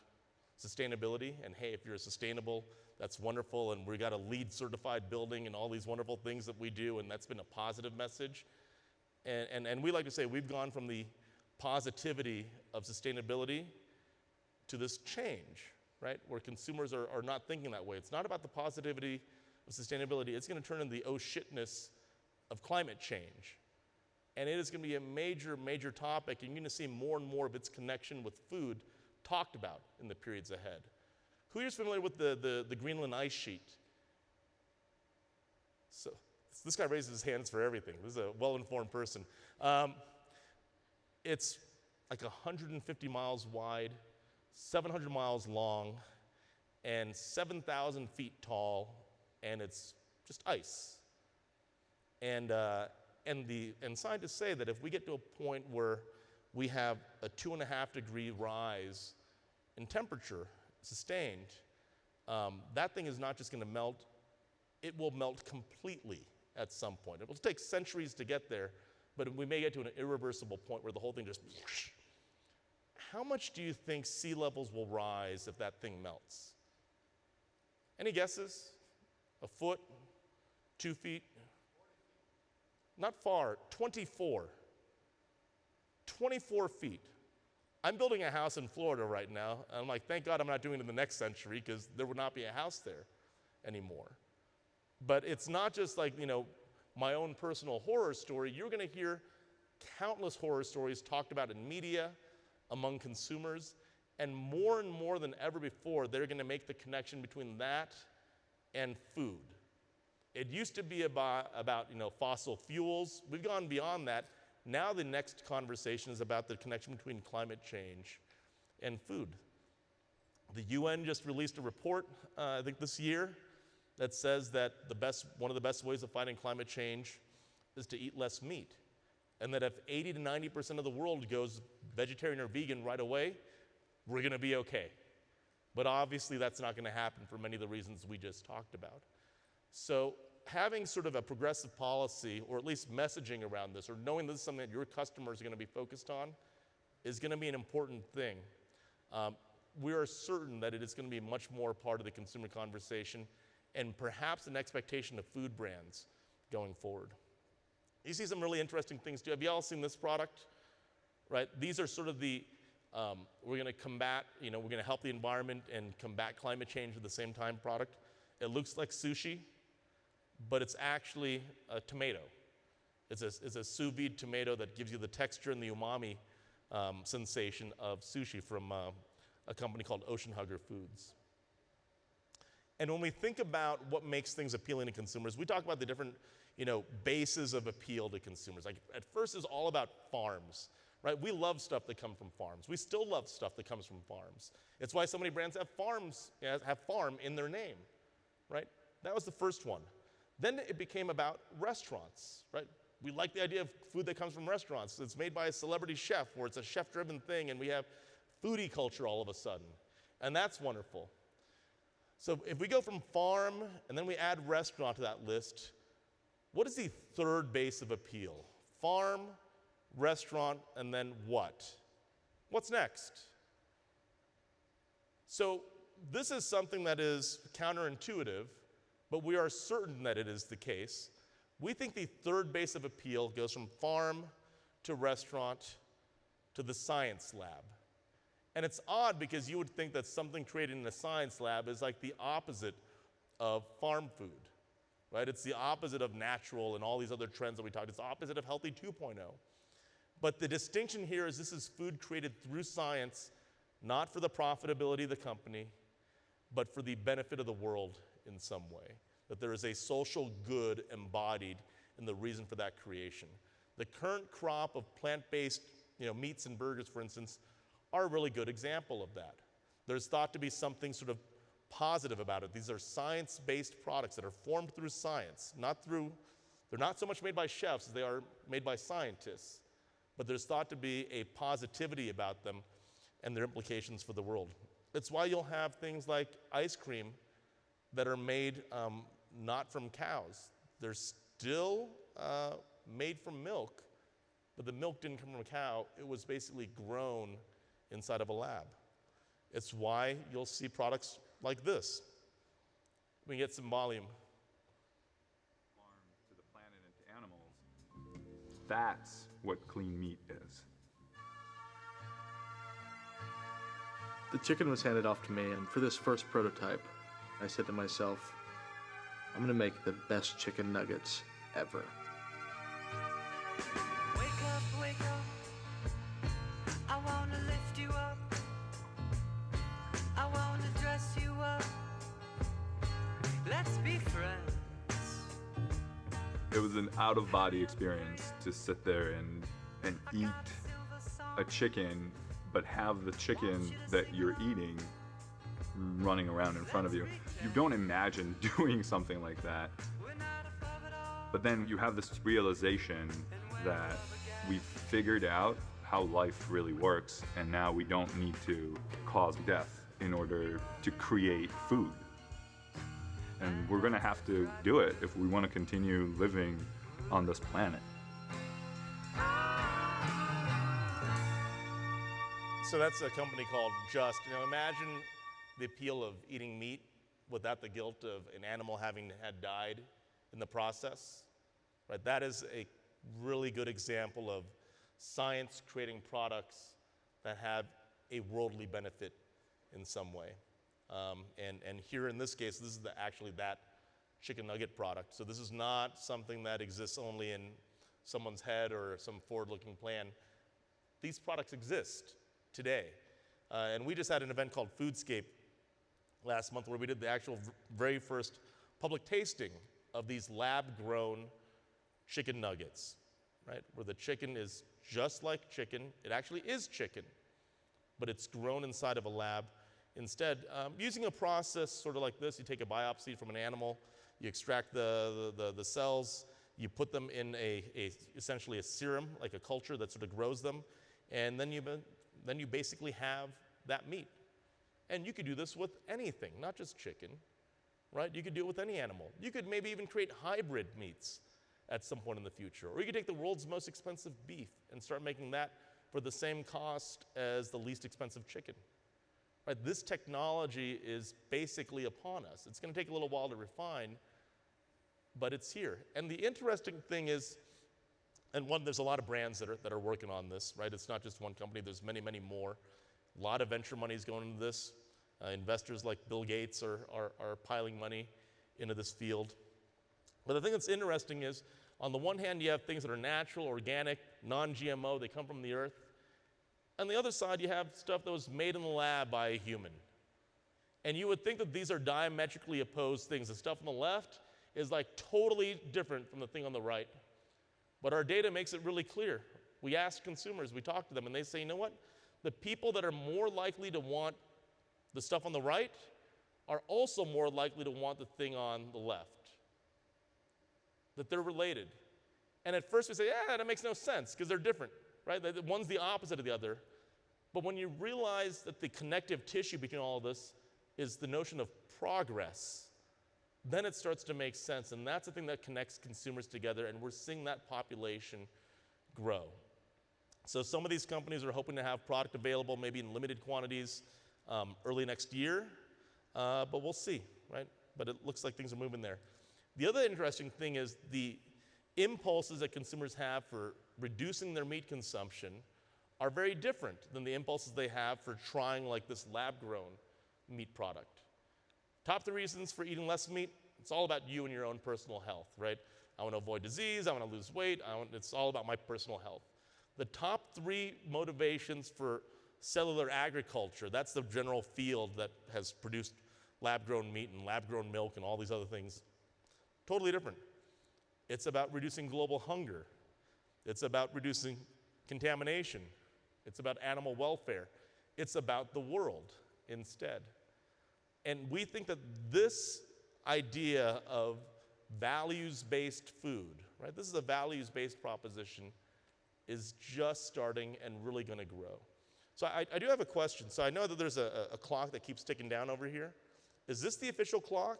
sustainability, and hey, if you're sustainable, that's wonderful, and we got a LEED certified building and all these wonderful things that we do, and that's been a positive message. And we like to say we've gone from the positivity of sustainability to this change, right? Where consumers are not thinking that way. It's not about the positivity of sustainability. It's going to turn into the oh shitness of climate change. And it is going to be a major, major topic, and you're going to see more and more of its connection with food talked about in the periods ahead. Who is familiar with the Greenland Ice Sheet? So this guy raises his hands for everything. This is a well-informed person. It's like 150 miles wide, 700 miles long, and 7,000 feet tall, and it's just ice. And scientists say that if we get to a point where we have a 2.5 degree rise in temperature sustained, that thing is not just going to melt, it will melt completely at some point. It will take centuries to get there, but we may get to an irreversible point where the whole thing just whoosh. How much do you think sea levels will rise if that thing melts? Any guesses? A foot? 2 feet? Not far, 24. 24 feet. I'm building a house in Florida right now, and I'm like, thank God I'm not doing it in the next century, because there would not be a house there anymore. But it's not just like, my own personal horror story. You're going to hear countless horror stories talked about in media, among consumers, and more than ever before, they're going to make the connection between that and food. It used to be about fossil fuels. We've gone beyond that. Now the next conversation is about the connection between climate change and food. The UN just released a report, I think this year, that says that one of the best ways of fighting climate change is to eat less meat. And that if 80 to 90% of the world goes vegetarian or vegan right away, we're going to be okay. But obviously that's not going to happen for many of the reasons we just talked about. So having sort of a progressive policy, or at least messaging around this, or knowing this is something that your customers are going to be focused on, is going to be an important thing. We are certain that it is going to be much more part of the consumer conversation, and perhaps an expectation of food brands going forward. You see some really interesting things too. Have you all seen this product? Right? These are sort of the, we're going to combat, we're going to help the environment and combat climate change at the same time product. It looks like sushi, but it's actually a tomato. It's a sous vide tomato that gives you the texture and the umami sensation of sushi from a company called Ocean Hugger Foods. And when we think about what makes things appealing to consumers, we talk about the different bases of appeal to consumers. Like at first it's all about farms, right? We love stuff that comes from farms. We still love stuff that comes from farms. It's why so many brands have farms, have farm in their name, right? That was the first one. Then it became about restaurants, right? We like the idea of food that comes from restaurants. It's made by a celebrity chef, or it's a chef-driven thing, and we have foodie culture all of a sudden. And that's wonderful. So if we go from farm, and then we add restaurant to that list, what is the third base of appeal? Farm, restaurant, and then what? What's next? So this is something that is counterintuitive, but we are certain that it is the case. We think the third base of appeal goes from farm to restaurant to the science lab. And it's odd because you would think that something created in a science lab is like the opposite of farm food, right? It's the opposite of natural and all these other trends that we talked. It's the opposite of healthy 2.0. But the distinction here is this is food created through science, not for the profitability of the company, but for the benefit of the world in some way. That there is a social good embodied in the reason for that creation. The current crop of plant-based meats and burgers, for instance, are a really good example of that. There's thought to be something sort of positive about it. These are science-based products that are formed through science, they're not so much made by chefs as they are made by scientists, but there's thought to be a positivity about them and their implications for the world. It's why you'll have things like ice cream that are made not from cows. They're still made from milk, but the milk didn't come from a cow. It was basically grown inside of a lab. It's why you'll see products like this. We can get some volume. Farm to the planet and to animals. That's what clean meat is. The chicken was handed off to me, and for this first prototype, I said to myself, I'm gonna make the best chicken nuggets ever. Wake up, I wanna lift you up, I wanna dress you up, let's be friends. It was an out-of-body experience to sit there and eat a chicken but have the chicken that you're eating running around in front of you. You don't imagine doing something like that. But then you have this realization that we've figured out how life really works, and now we don't need to cause death in order to create food. And we're gonna have to do it if we want to continue living on this planet. So that's a company called Just. Imagine the appeal of eating meat without the guilt of an animal having had died in the process. Right? That is a really good example of science creating products that have a worldly benefit in some way. And here in this case, this is actually that chicken nugget product. So this is not something that exists only in someone's head or some forward-looking plan. These products exist today. And we just had an event called Foodscape last month where we did the actual very first public tasting of these lab-grown chicken nuggets, right? Where the chicken is just like chicken. It actually is chicken, but it's grown inside of a lab. Instead, using a process sort of like this, you take a biopsy from an animal, you extract the cells, you put them in essentially a serum, like a culture that sort of grows them, and then you basically have that meat. And you could do this with anything, not just chicken, right? You could do it with any animal. You could maybe even create hybrid meats at some point in the future. Or you could take the world's most expensive beef and start making that for the same cost as the least expensive chicken. Right? This technology is basically upon us. It's going to take a little while to refine, but it's here. And the interesting thing is, there's a lot of brands that are working on this, right? It's not just one company. There's many, many more. A lot of venture money is going into this. Investors like Bill Gates are piling money into this field. But the thing that's interesting is, on the one hand, you have things that are natural, organic, non-GMO, they come from the earth. On the other side, you have stuff that was made in the lab by a human. And you would think that these are diametrically opposed things. The stuff on the left is like totally different from the thing on the right. But our data makes it really clear. We ask consumers, we talk to them, and they say, you know what? The people that are more likely to want the stuff on the right are also more likely to want the thing on the left. That they're related. And at first we say, yeah, that makes no sense because they're different, right? One's the opposite of the other. But when you realize that the connective tissue between all of this is the notion of progress, then it starts to make sense. And that's the thing that connects consumers together, and we're seeing that population grow. So some of these companies are hoping to have product available maybe in limited quantities early next year, but we'll see, right? But it looks like things are moving there. The other interesting thing is the impulses that consumers have for reducing their meat consumption are very different than the impulses they have for trying like this lab-grown meat product. Top 3 reasons for eating less meat, it's all about you and your own personal health, right? I want to avoid disease, I want to lose weight, it's all about my personal health. The top 3 motivations for cellular agriculture, that's the general field that has produced lab-grown meat and lab-grown milk and all these other things. Totally different. It's about reducing global hunger. It's about reducing contamination. It's about animal welfare. It's about the world instead. And we think that this idea of values-based food, right? This is a values-based proposition, is just starting and really going to grow. So I do have a question. So I know that there's a clock that keeps ticking down over here. Is this the official clock?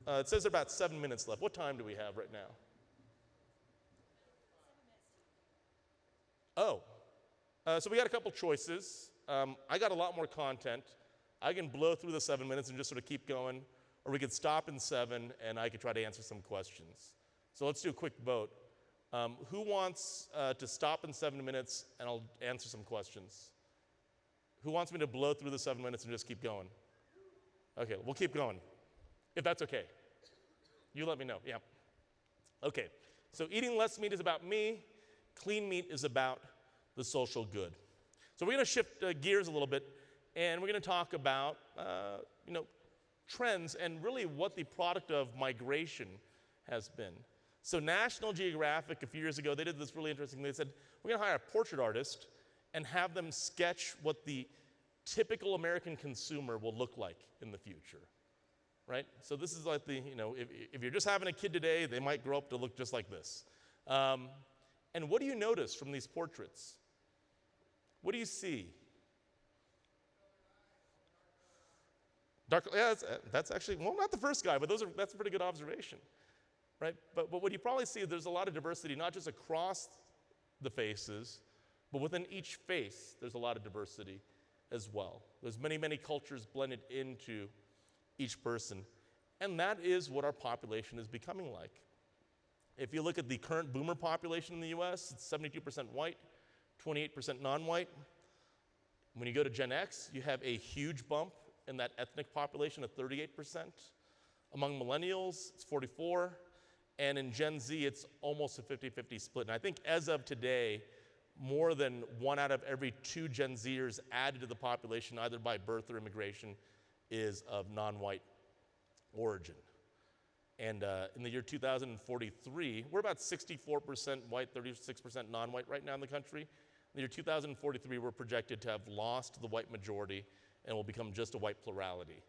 It says about 7 minutes left. What time do we have right now? Oh, so we got a couple choices. I got a lot more content. I can blow through the 7 minutes and just sort of keep going, or we could stop in 7 and I could try to answer some questions. So let's do a quick vote. Who wants to stop in 7 minutes and I'll answer some questions? Who wants me to blow through the 7 minutes and just keep going? Okay, we'll keep going, if that's okay. You let me know, yeah. Okay, so eating less meat is about me. Clean meat is about the social good. So we're going to shift gears a little bit, and we're going to talk about trends and really what the product of migration has been. So National Geographic, a few years ago, they did this really interesting thing. They said, we're going to hire a portrait artist, and have them sketch what the typical American consumer will look like in the future, right? So this is like the, if you're just having a kid today, they might grow up to look just like this. And what do you notice from these portraits? What do you see? Dark, yeah, that's actually, well, not the first guy, but that's a pretty good observation, right? But what you probably see is there's a lot of diversity, not just across the faces, but within each face, there's a lot of diversity as well. There's many, many cultures blended into each person, and that is what our population is becoming like. If you look at the current boomer population in the US, it's 72% white, 28% non-white. When you go to Gen X, you have a huge bump in that ethnic population of 38%. Among millennials, it's 44%. And in Gen Z, it's almost a 50-50 split. And I think as of today, more than 1 out of every 2 Gen Zers added to the population, either by birth or immigration, is of non-white origin. And in the year 2043, we're about 64% white, 36% non-white right now in the country. In the year 2043, we're projected to have lost the white majority and will become just a white plurality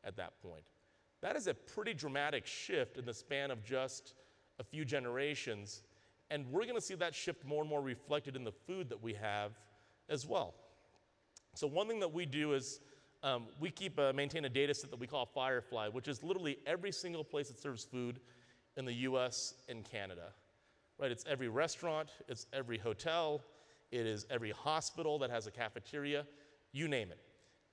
at that point. That is a pretty dramatic shift in the span of just a few generations, and we're gonna see that shift more and more reflected in the food that we have as well. So one thing that we do is we maintain a data set that we call Firefly, which is literally every single place that serves food in the US and Canada, right? It's every restaurant, it's every hotel, it is every hospital that has a cafeteria, you name it.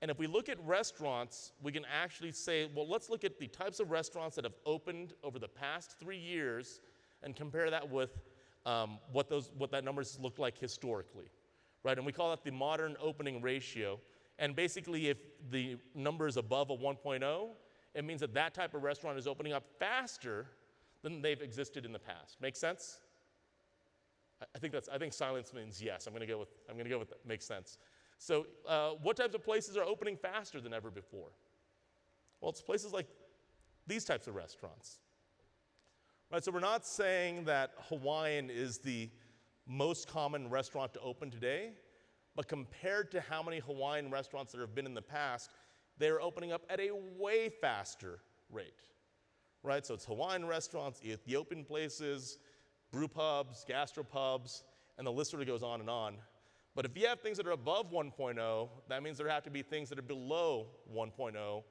And if we look at restaurants, we can actually say, well, let's look at the types of restaurants that have opened over the past 3 years and compare that with what that numbers look like historically, right? And we call that the modern opening ratio. And basically, if the number is above a 1.0, it means that that type of restaurant is opening up faster than they've existed in the past. Make sense? I think silence means yes. I'm gonna go with that. Makes sense. So what types of places are opening faster than ever before? Well, it's places like these types of restaurants. Right, so we're not saying that Hawaiian is the most common restaurant to open today, but compared to how many Hawaiian restaurants there have been in the past, they're opening up at a way faster rate. Right, so it's Hawaiian restaurants, Ethiopian places, brew pubs, gastropubs, and the list sort of goes on and on. But if you have things that are above 1.0, that means there have to be things that are below 1.0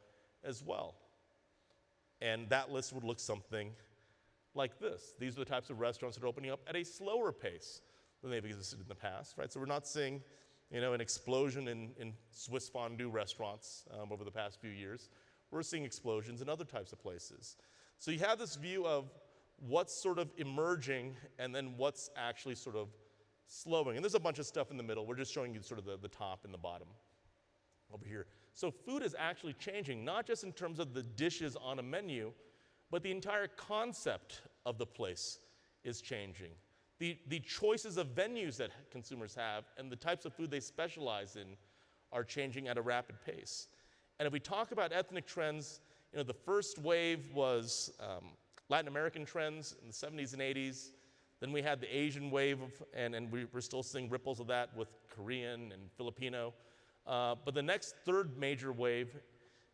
as well. And that list would look something like this. These are the types of restaurants that are opening up at a slower pace than they've existed in the past, right? So we're not seeing, an explosion in Swiss fondue restaurants over the past few years. We're seeing explosions in other types of places. So you have this view of what's sort of emerging and then what's actually sort of slowing. And there's a bunch of stuff in the middle. We're just showing you sort of the top and the bottom over here. So food is actually changing, not just in terms of the dishes on a menu, but the entire concept of the place is changing. The choices of venues that consumers have and the types of food they specialize in are changing at a rapid pace. And if we talk about ethnic trends, the first wave was Latin American trends in the 70s and 80s. Then we had the Asian wave, and we're still seeing ripples of that with Korean and Filipino. But the next third major wave,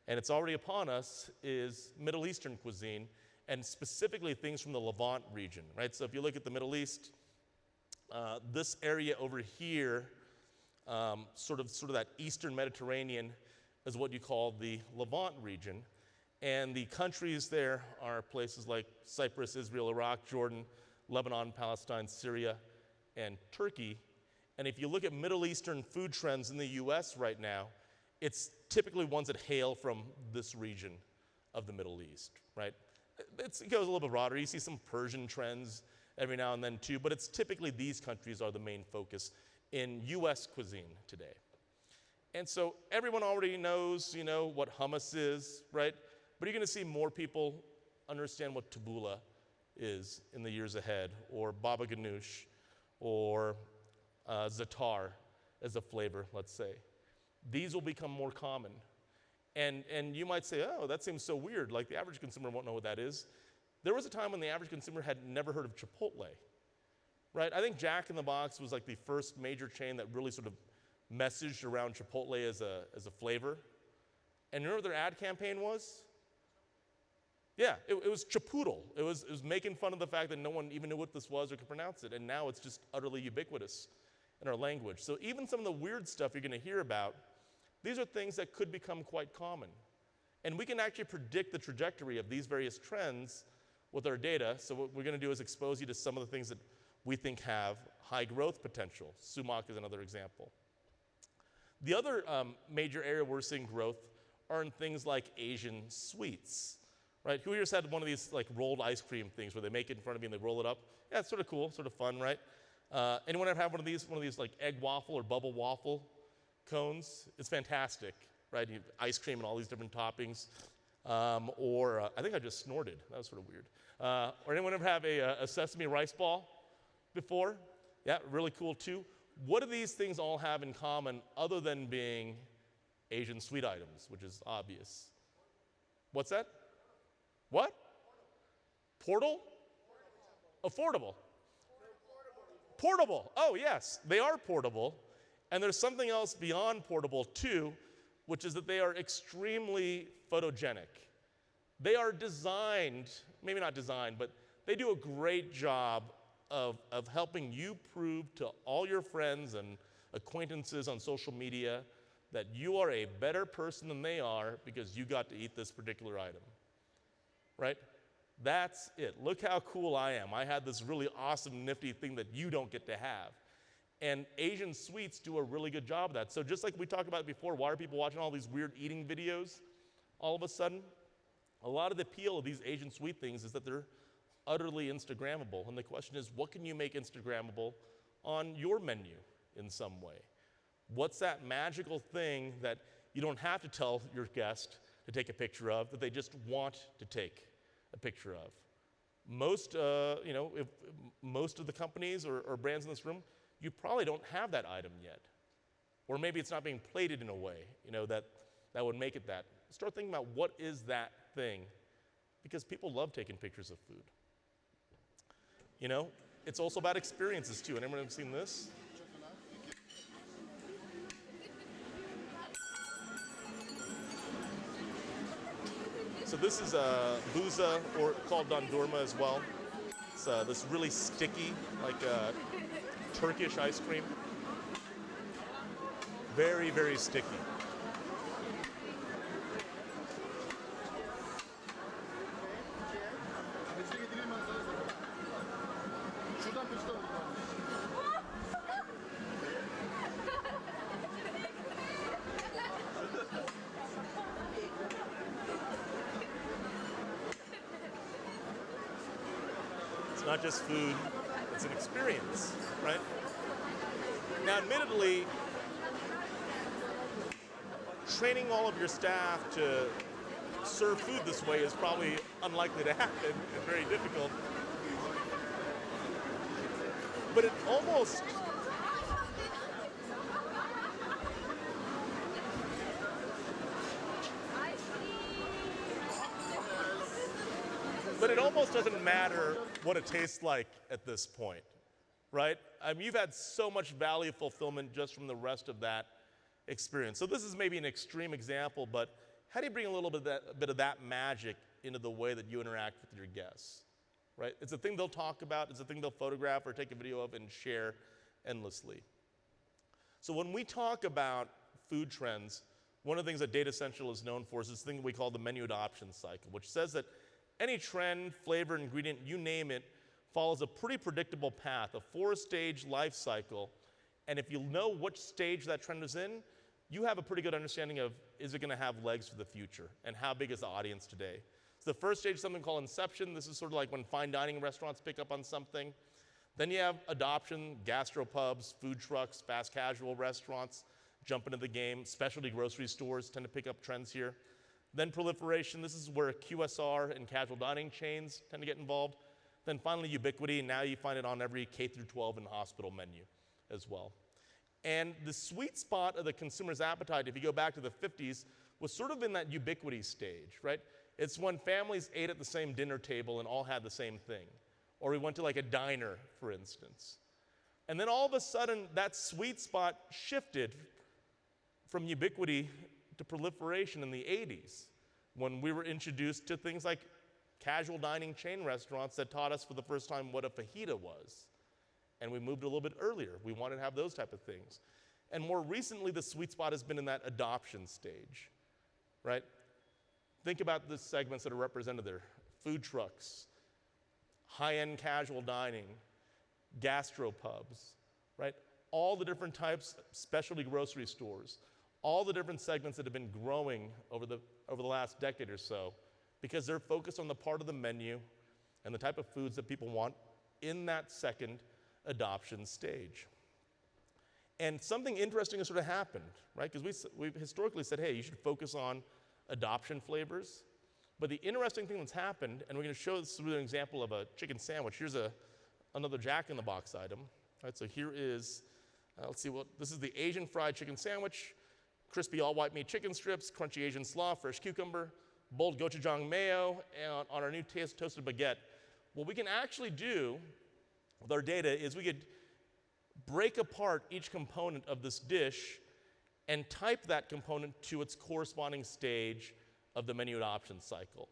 and it's already upon us, is Middle Eastern cuisine, and specifically things from the Levant region, right? So if you look at the Middle East, this area over here, sort of that Eastern Mediterranean is what you call the Levant region. And the countries there are places like Cyprus, Israel, Iraq, Jordan, Lebanon, Palestine, Syria, and Turkey. And if you look at Middle Eastern food trends in the US right now, it's typically ones that hail from this region of the Middle East, right? It goes a little bit broader. You see some Persian trends every now and then too, but it's typically these countries are the main focus in US cuisine today. And so everyone already knows, what hummus is, right? But you're gonna see more people understand what tabbouleh is in the years ahead, or baba ganoush, or za'atar as a flavor, let's say. These will become more common. And you might say, oh, that seems so weird, like the average consumer won't know what that is. There was a time when the average consumer had never heard of Chipotle, right? I think Jack in the Box was like the first major chain that really sort of messaged around Chipotle as a flavor. And you know what their ad campaign was? Yeah, it was Chipotle. It was making fun of the fact that no one even knew what this was or could pronounce it, and now it's just utterly ubiquitous in our language. So even some of the weird stuff you're gonna hear about, these are things that could become quite common. And we can actually predict the trajectory of these various trends with our data. So what we're gonna do is expose you to some of the things that we think have high growth potential. Sumac is another example. The other major area we're seeing growth are in things like Asian sweets, right? Who here's had one of these like rolled ice cream things where they make it in front of you and they roll it up? Yeah, it's sort of cool, sort of fun, right? Anyone ever have one of these like egg waffle or bubble waffle cones? It's fantastic, right? You have ice cream and all these different toppings. I think I just snorted. That was sort of weird. Or anyone ever have a sesame rice ball before? Yeah, really cool too. What do these things all have in common other than being Asian sweet items, which is obvious? What's that? What? Portal? Affordable. Portable. Oh, yes, they are portable. And there's something else beyond portable, too, which is that they are extremely photogenic. They are designed, maybe not designed, but they do a great job of helping you prove to all your friends and acquaintances on social media that you are a better person than they are because you got to eat this particular item, right? That's it. Look how cool I am. I had this really awesome, nifty thing that you don't get to have. And Asian sweets do a really good job of that. So just like we talked about before, why are people watching all these weird eating videos all of a sudden? A lot of the appeal of these Asian sweet things is that they're utterly Instagrammable. And the question is, what can you make Instagrammable on your menu in some way? What's that magical thing that you don't have to tell your guest to take a picture of, that they just want to take a picture of? Most, if most of the companies or brands in this room, you probably don't have that item yet. Or maybe it's not being plated in a way, that would make it that. Start thinking about what is that thing, because people love taking pictures of food. It's also about experiences too. Anyone ever seen this? So this is buza, or called dondurma as well. It's this really sticky, like Turkish ice cream. Very, very sticky. It's not just food, it's an experience, right? Now, admittedly, training all of your staff to serve food this way is probably unlikely to happen and very difficult. But it almost doesn't matter what it tastes like at this point, right? I mean, you've had so much value fulfillment just from the rest of that experience. So this is maybe an extreme example, but how do you bring a little bit of that magic into the way that you interact with your guests, right? It's a thing they'll talk about, it's a thing they'll photograph or take a video of and share endlessly. So when we talk about food trends, one of the things that Datassential is known for is this thing that we call the menu adoption cycle, which says that any trend, flavor, ingredient, you name it, follows a pretty predictable path, a 4-stage life cycle. And if you know which stage that trend is in, you have a pretty good understanding of, is it gonna have legs for the future? And how big is the audience today? So the first stage is something called inception. This is sort of like when fine dining restaurants pick up on something. Then you have adoption, gastropubs, food trucks, fast casual restaurants jump into the game. Specialty grocery stores tend to pick up trends here. Then proliferation, this is where QSR and casual dining chains tend to get involved. Then finally ubiquity, and now you find it on every K through 12 and hospital menu as well. And the sweet spot of the consumer's appetite, if you go back to the 50s, was sort of in that ubiquity stage, right? It's when families ate at the same dinner table and all had the same thing. Or we went to like a diner, for instance. And then all of a sudden, that sweet spot shifted from ubiquity to proliferation in the 80s when we were introduced to things like casual dining chain restaurants that taught us for the first time what a fajita was. And we moved a little bit earlier. We wanted to have those type of things. And more recently, the sweet spot has been in that adoption stage, right? Think about the segments that are represented there. Food trucks, high-end casual dining, gastropubs, right? All the different types, specialty grocery stores, all the different segments that have been growing over the last decade or so because they're focused on the part of the menu and the type of foods that people want in that second adoption stage. And something interesting has sort of happened, right? Because we've historically said, hey, you should focus on adoption flavors. But the interesting thing that's happened, and we're going to show this through an example of a chicken sandwich. Here's another Jack-in-the-Box item. All right, so here is, let's see, this is the Asian fried chicken sandwich, crispy all-white meat chicken strips, crunchy Asian slaw, fresh cucumber, bold gochujang mayo, and on our new toasted baguette. What we can actually do with our data is we could break apart each component of this dish and type that component to its corresponding stage of the menu adoption cycle.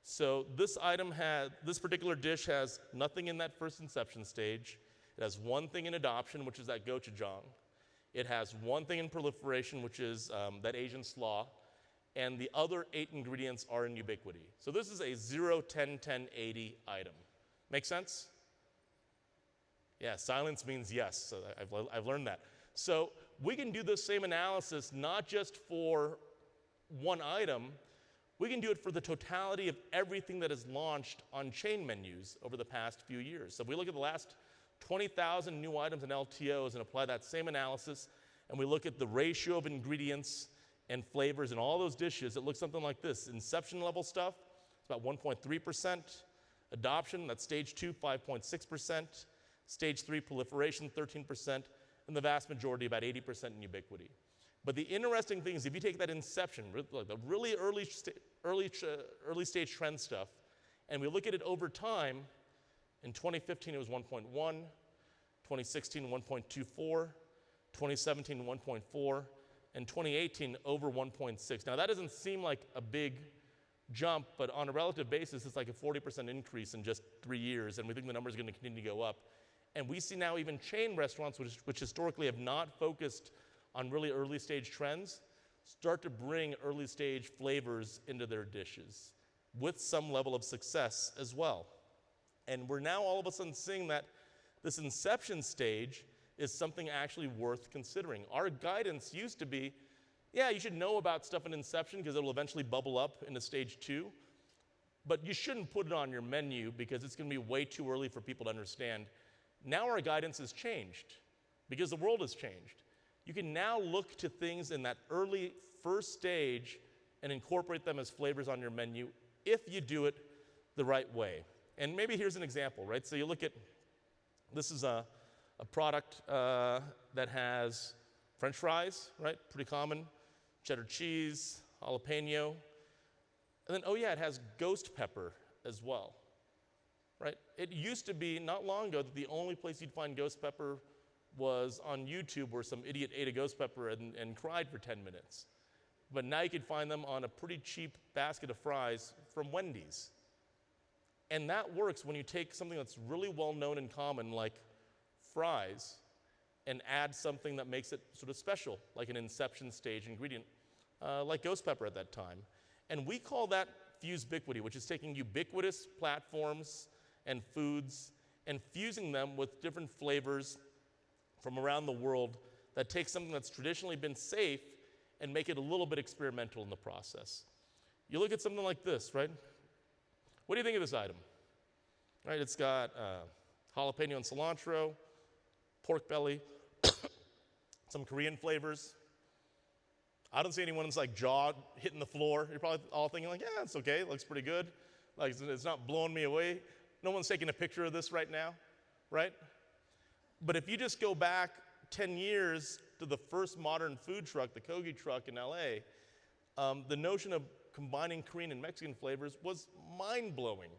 So this particular dish has nothing in that first inception stage. It has one thing in adoption, which is that gochujang. It has one thing in proliferation, which is that Asian slaw. And the other 8 ingredients are in ubiquity. So this is a 0, 10, 10, 80 item. Make sense? Yeah, silence means yes, so I've learned that. So we can do the same analysis not just for one item, we can do it for the totality of everything that is launched on chain menus over the past few years. So if we look at the last 20,000 new items in LTOs and apply that same analysis, and we look at the ratio of ingredients and flavors in all those dishes, it looks something like this. Inception level stuff, it's about 1.3%. Adoption, that's stage 2, 5.6%. Stage 3, proliferation, 13%. And the vast majority, about 80% in ubiquity. But the interesting thing is if you take that inception, the really early stage trend stuff, and we look at it over time, in 2015 it was 1.1, 2016 1.24, 2017 1.4, and 2018 over 1.6. Now that doesn't seem like a big jump, but on a relative basis it's like a 40% increase in just 3 years, and we think the number is going to continue to go up. And we see now even chain restaurants, which historically have not focused on really early stage trends, start to bring early stage flavors into their dishes with some level of success as well. And we're now all of a sudden seeing that this inception stage is something actually worth considering. Our guidance used to be, yeah, you should know about stuff in inception because it'll eventually bubble up into stage 2, but you shouldn't put it on your menu because it's going to be way too early for people to understand. Now our guidance has changed because the world has changed. You can now look to things in that early first stage and incorporate them as flavors on your menu if you do it the right way. And maybe here's an example, right? So you look at, this is a product that has French fries, right? Pretty common. Cheddar cheese, jalapeno. And then, oh yeah, it has ghost pepper as well, right? It used to be, not long ago, that the only place you'd find ghost pepper was on YouTube where some idiot ate a ghost pepper and cried for 10 minutes. But now you can find them on a pretty cheap basket of fries from Wendy's. And that works when you take something that's really well known and common, like fries, and add something that makes it sort of special, like an inception stage ingredient, like ghost pepper at that time. And we call that fuse-biquity, which is taking ubiquitous platforms and foods and fusing them with different flavors from around the world that take something that's traditionally been safe and make it a little bit experimental in the process. You look at something like this, right? What do you think of this item? Right, it's got jalapeno and cilantro, pork belly, some Korean flavors. I don't see anyone's like jaw hitting the floor. You're probably all thinking like, yeah, it's okay, it looks pretty good. Like it's not blowing me away. No one's taking a picture of this right now, right? But if you just go back 10 years to the first modern food truck, the Kogi truck in LA, the notion of combining Korean and Mexican flavors was mind-blowing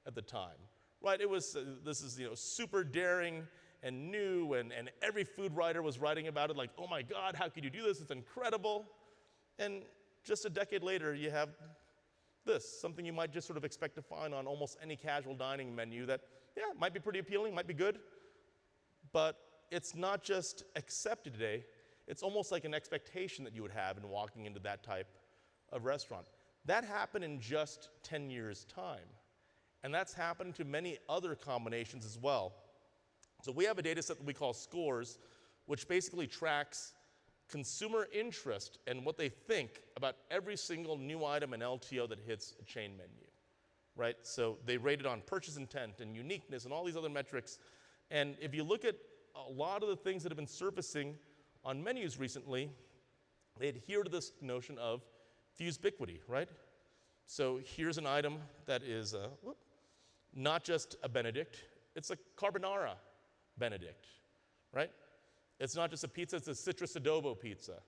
at the time, right? It was, this is, super daring and new, and every food writer was writing about it like, oh my God, how could you do this? It's incredible. And just a decade later, you have this, something you might just sort of expect to find on almost any casual dining menu that, yeah, might be pretty appealing, might be good, but it's not just accepted today, it's almost like an expectation that you would have in walking into that type of restaurant. That happened in just 10 years' time. And that's happened to many other combinations as well. So we have a data set that we call scores, which basically tracks consumer interest and what they think about every single new item in LTO that hits a chain menu, right? So they rate it on purchase intent and uniqueness and all these other metrics. And if you look at a lot of the things that have been surfacing on menus recently, they adhere to this notion of fusebiquity, right? So here's an item that is not just a Benedict, it's a carbonara Benedict, right? It's not just a pizza, it's a citrus adobo pizza,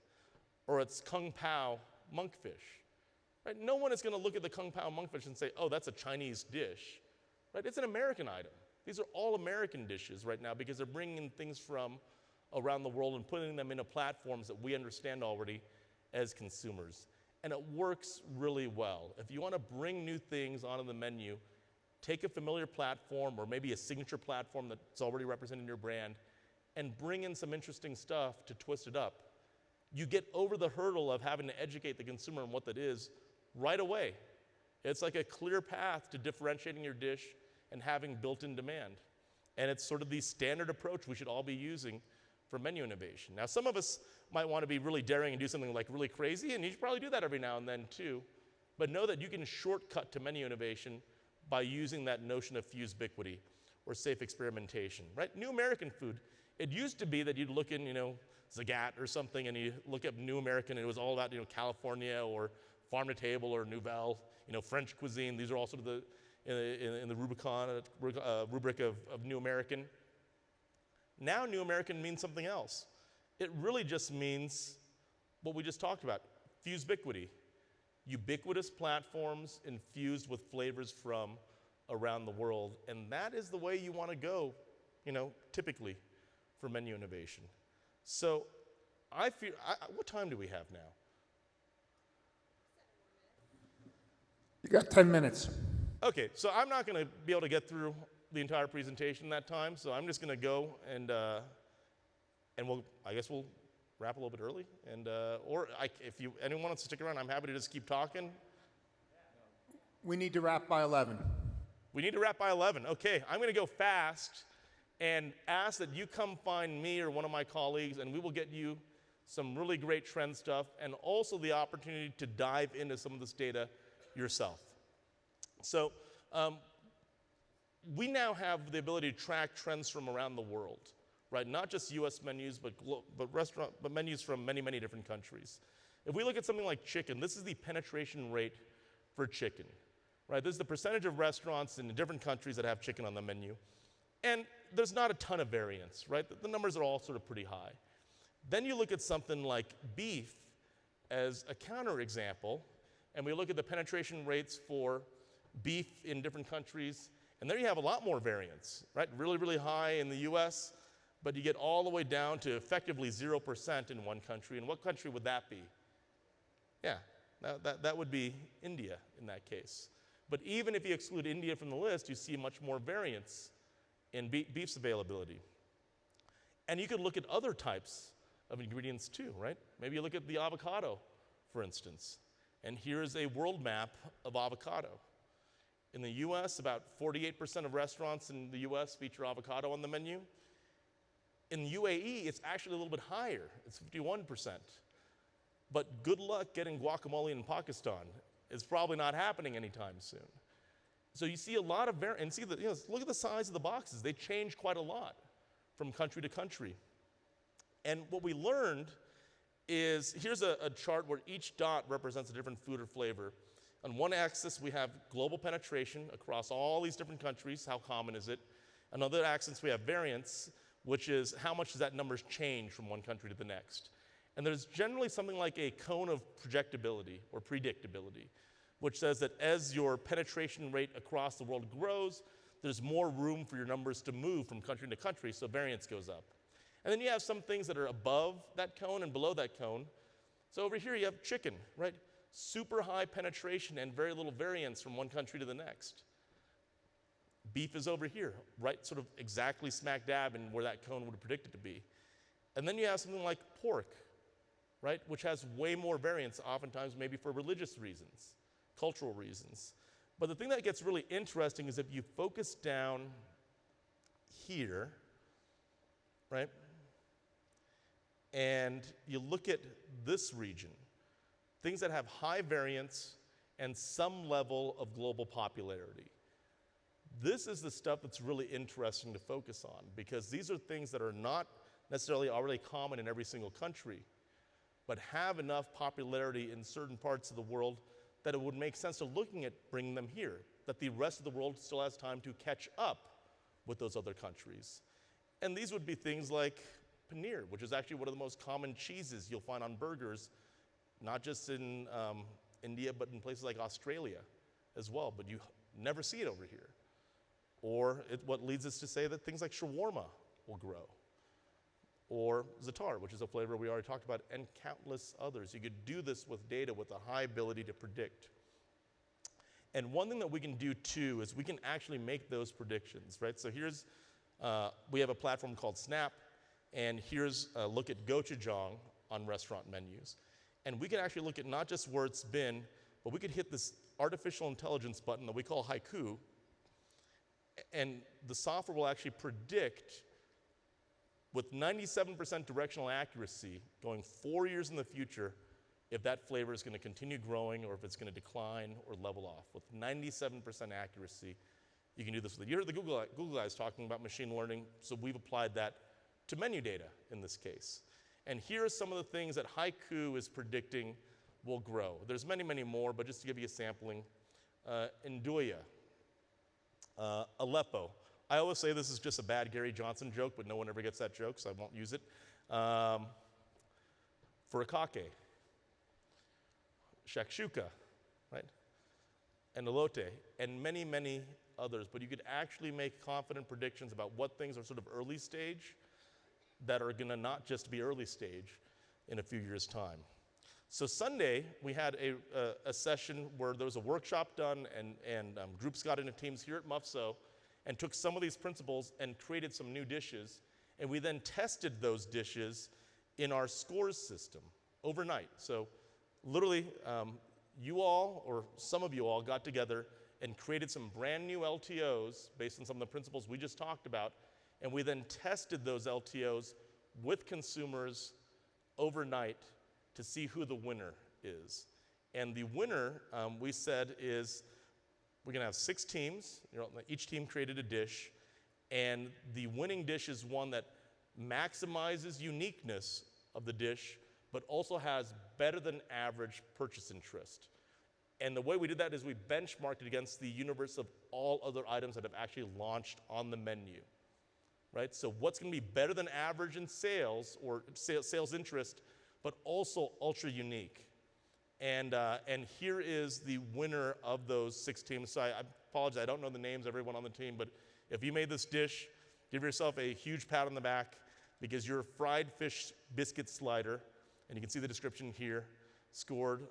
or it's Kung Pao monkfish, right? No one is going to look at the Kung Pao monkfish and say, oh, that's a Chinese dish, right? It's an American item. These are all American dishes right now because they're bringing in things from around the world and putting them into platforms that we understand already as consumers. And it works really well. If you want to bring new things onto the menu, take a familiar platform or maybe a signature platform that's already representing your brand and bring in some interesting stuff to twist it up. You get over the hurdle of having to educate the consumer on what that is right away. It's like a clear path to differentiating your dish and having built-in demand. And it's sort of the standard approach we should all be using for menu innovation. Now, some of us might want to be really daring and do something like really crazy, and you should probably do that every now and then too. But know that you can shortcut to menu innovation by using that notion of fusebiquity or safe experimentation, right? New American food, it used to be that you'd look in, Zagat or something, and you look up New American, and it was all about, California or Farm to Table or Nouvelle, French cuisine. These are all sort of the in the rubric of New American. Now New American means something else. It really just means what we just talked about, fusebiquity. Ubiquitous platforms infused with flavors from around the world. And that is the way you want to go, typically for menu innovation. So what time do we have now? You got 10 minutes. Okay, so I'm not going to be able to get through the entire presentation that time, so I'm just going to go and I guess we'll wrap a little bit early, and if anyone wants to stick around, I'm happy to just keep talking. We need to wrap by 11. We need to wrap by 11. Okay, I'm going to go fast and ask that you come find me or one of my colleagues, and we will get you some really great trend stuff and also the opportunity to dive into some of this data yourself. So we now have the ability to track trends from around the world, right? Not just U.S. menus, but menus from many, many different countries. If we look at something like chicken, this is the penetration rate for chicken, right? This is the percentage of restaurants in different countries that have chicken on the menu. And there's not a ton of variance, right? The numbers are all sort of pretty high. Then you look at something like beef as a counterexample, and we look at the penetration rates for beef in different countries, and there you have a lot more variance, right? Really, really high in the US, but you get all the way down to effectively 0% in one country. And what country would that be? Yeah, that would be India in that case. But even if you exclude India from the list, you see much more variance in beef's availability. And you could look at other types of ingredients too, right? Maybe you look at the avocado, for instance. And here's a world map of avocado. In the US, about 48% of restaurants in the US feature avocado on the menu. In the UAE, it's actually a little bit higher. It's 51%. But good luck getting guacamole in Pakistan. It's probably not happening anytime soon. So you see a lot of variance. And see look at the size of the boxes. They change quite a lot from country to country. And what we learned is, here's a chart where each dot represents a different food or flavor. On one axis, we have global penetration across all these different countries. How common is it? On another axis, we have variance, which is how much does that number change from one country to the next. And there's generally something like a cone of projectability or predictability, which says that as your penetration rate across the world grows, there's more room for your numbers to move from country to country, so variance goes up. And then you have some things that are above that cone and below that cone. So over here you have chicken, right? Super high penetration and very little variance from one country to the next. Beef is over here, right? Sort of exactly smack dab in where that cone would predict it to be. And then you have something like pork, right? Which has way more variance, oftentimes maybe for religious reasons, cultural reasons. But the thing that gets really interesting is if you focus down here, right? And you look at this region, things that have high variance and some level of global popularity. This is the stuff that's really interesting to focus on, because these are things that are not necessarily already common in every single country, but have enough popularity in certain parts of the world that it would make sense to looking at bringing them here, that the rest of the world still has time to catch up with those other countries. And these would be things like Paneer, which is actually one of the most common cheeses you'll find on burgers, not just in India, but in places like Australia as well, but you never see it over here. Or what leads us to say that things like shawarma will grow. Or za'atar, which is a flavor we already talked about, and countless others. You could do this with data with a high ability to predict. And one thing that we can do too is we can actually make those predictions, right? So here's, we have a platform called Snap, and here's a look at gochujang on restaurant menus. And we can actually look at not just where it's been, but we could hit this artificial intelligence button that we call haiku, and the software will actually predict with 97% directional accuracy, going 4 years in the future, if that flavor is going to continue growing or if it's going to decline or level off. With 97% accuracy, you can do this. You heard the Google guys talking about machine learning, so we've applied that to menu data in this case. And here are some of the things that Haiku is predicting will grow. There's many, many more, but just to give you a sampling, Nduya, Aleppo. I always say this is just a bad Gary Johnson joke, but no one ever gets that joke, so I won't use it. Furikake, Shakshuka, right? And elote, and many, many others. But you could actually make confident predictions about what things are sort of early stage that are gonna not just be early stage in a few years' time. So Sunday, we had a session where there was a workshop done and groups got into teams here at MUFSO and took some of these principles and created some new dishes. And we then tested those dishes in our scores system overnight. So literally, you all, or some of you all, got together and created some brand new LTOs based on some of the principles we just talked about. And we then tested those LTOs with consumers overnight to see who the winner is. And the winner, we said, is we're gonna have 6 teams. You know, each team created a dish. And the winning dish is one that maximizes uniqueness of the dish, but also has better than average purchase interest. And the way we did that is we benchmarked it against the universe of all other items that have actually launched on the menu, right? So what's gonna be better than average in sales or sales interest, but also ultra unique. And here is the winner of those 6 teams. So I apologize, I don't know the names of everyone on the team, but if you made this dish, give yourself a huge pat on the back because your fried fish biscuit slider, and you can see the description here, scored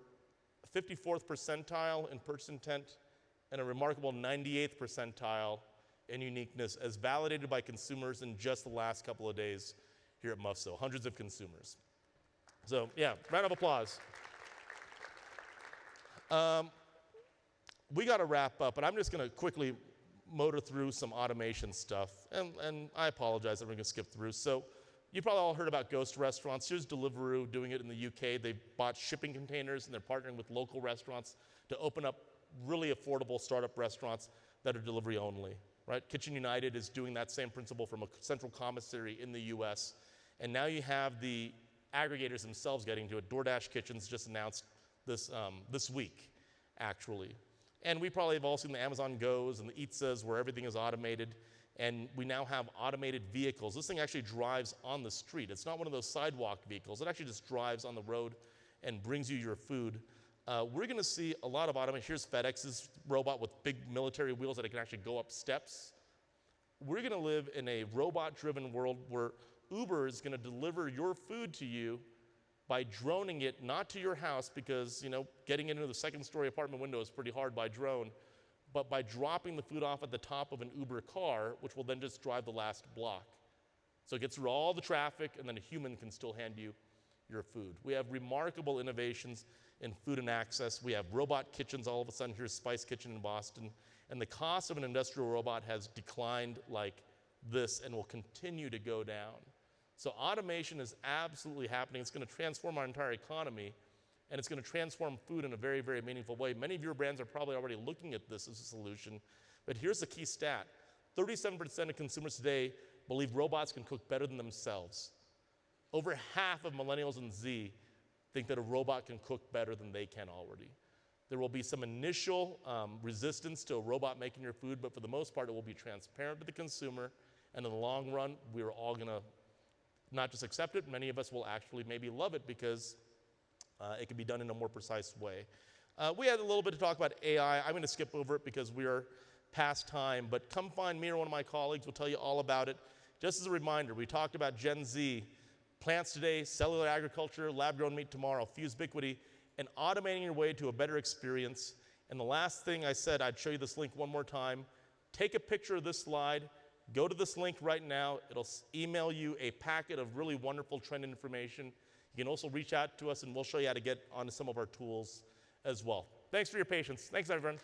54th percentile in purchase intent and a remarkable 98th percentile in uniqueness as validated by consumers in just the last couple of days here at MUFSO, hundreds of consumers. So yeah, round of applause. We gotta wrap up, but I'm just gonna quickly motor through some automation stuff, and I apologize that we're gonna skip through. So you probably all heard about ghost restaurants. Here's Deliveroo doing it in the UK. They bought shipping containers and they're partnering with local restaurants to open up really affordable startup restaurants that are delivery only, right? Kitchen United is doing that same principle from a central commissary in the US. And now you have the aggregators themselves getting to it. DoorDash Kitchens just announced this week, actually. And we probably have all seen the Amazon Go's and the Eatsas where everything is automated. And we now have automated vehicles. This thing actually drives on the street. It's not one of those sidewalk vehicles. It actually just drives on the road and brings you your food. We're gonna see a lot of automation. Here's FedEx's robot with big military wheels that it can actually go up steps we're going to live in a robot-driven world where Uber is going to deliver your food to you by droning it, not to your house, because getting into the second-story apartment window is pretty hard by drone, but by dropping the food off at the top of an Uber car, which will then just drive the last block. So it gets through all the traffic, and then a human can still hand you your food. We have remarkable innovations in food and access. We have robot kitchens all of a sudden. Here's Spice Kitchen in Boston. And the cost of an industrial robot has declined like this and will continue to go down. So automation is absolutely happening. It's going to transform our entire economy, and it's going to transform food in a very, very meaningful way. Many of your brands are probably already looking at this as a solution, but here's the key stat. 37% of consumers today believe robots can cook better than themselves. Over half of Millennials and Z think that a robot can cook better than they can already. There will be some initial resistance to a robot making your food, but for the most part, it will be transparent to the consumer, and in the long run, we're all going to not just accept it, many of us will actually maybe love it because it can be done in a more precise way. We had a little bit to talk about AI. I'm going to skip over it because we are past time, but come find me or one of my colleagues. We'll tell you all about it. Just as a reminder, we talked about Gen Z, plants today, cellular agriculture, lab-grown meat tomorrow, fused ubiquity, and automating your way to a better experience. And the last thing I said, I'd show you this link one more time. Take a picture of this slide. Go to this link right now. It'll email you a packet of really wonderful trend information. You can also reach out to us, and we'll show you how to get onto some of our tools as well. Thanks for your patience. Thanks, everyone.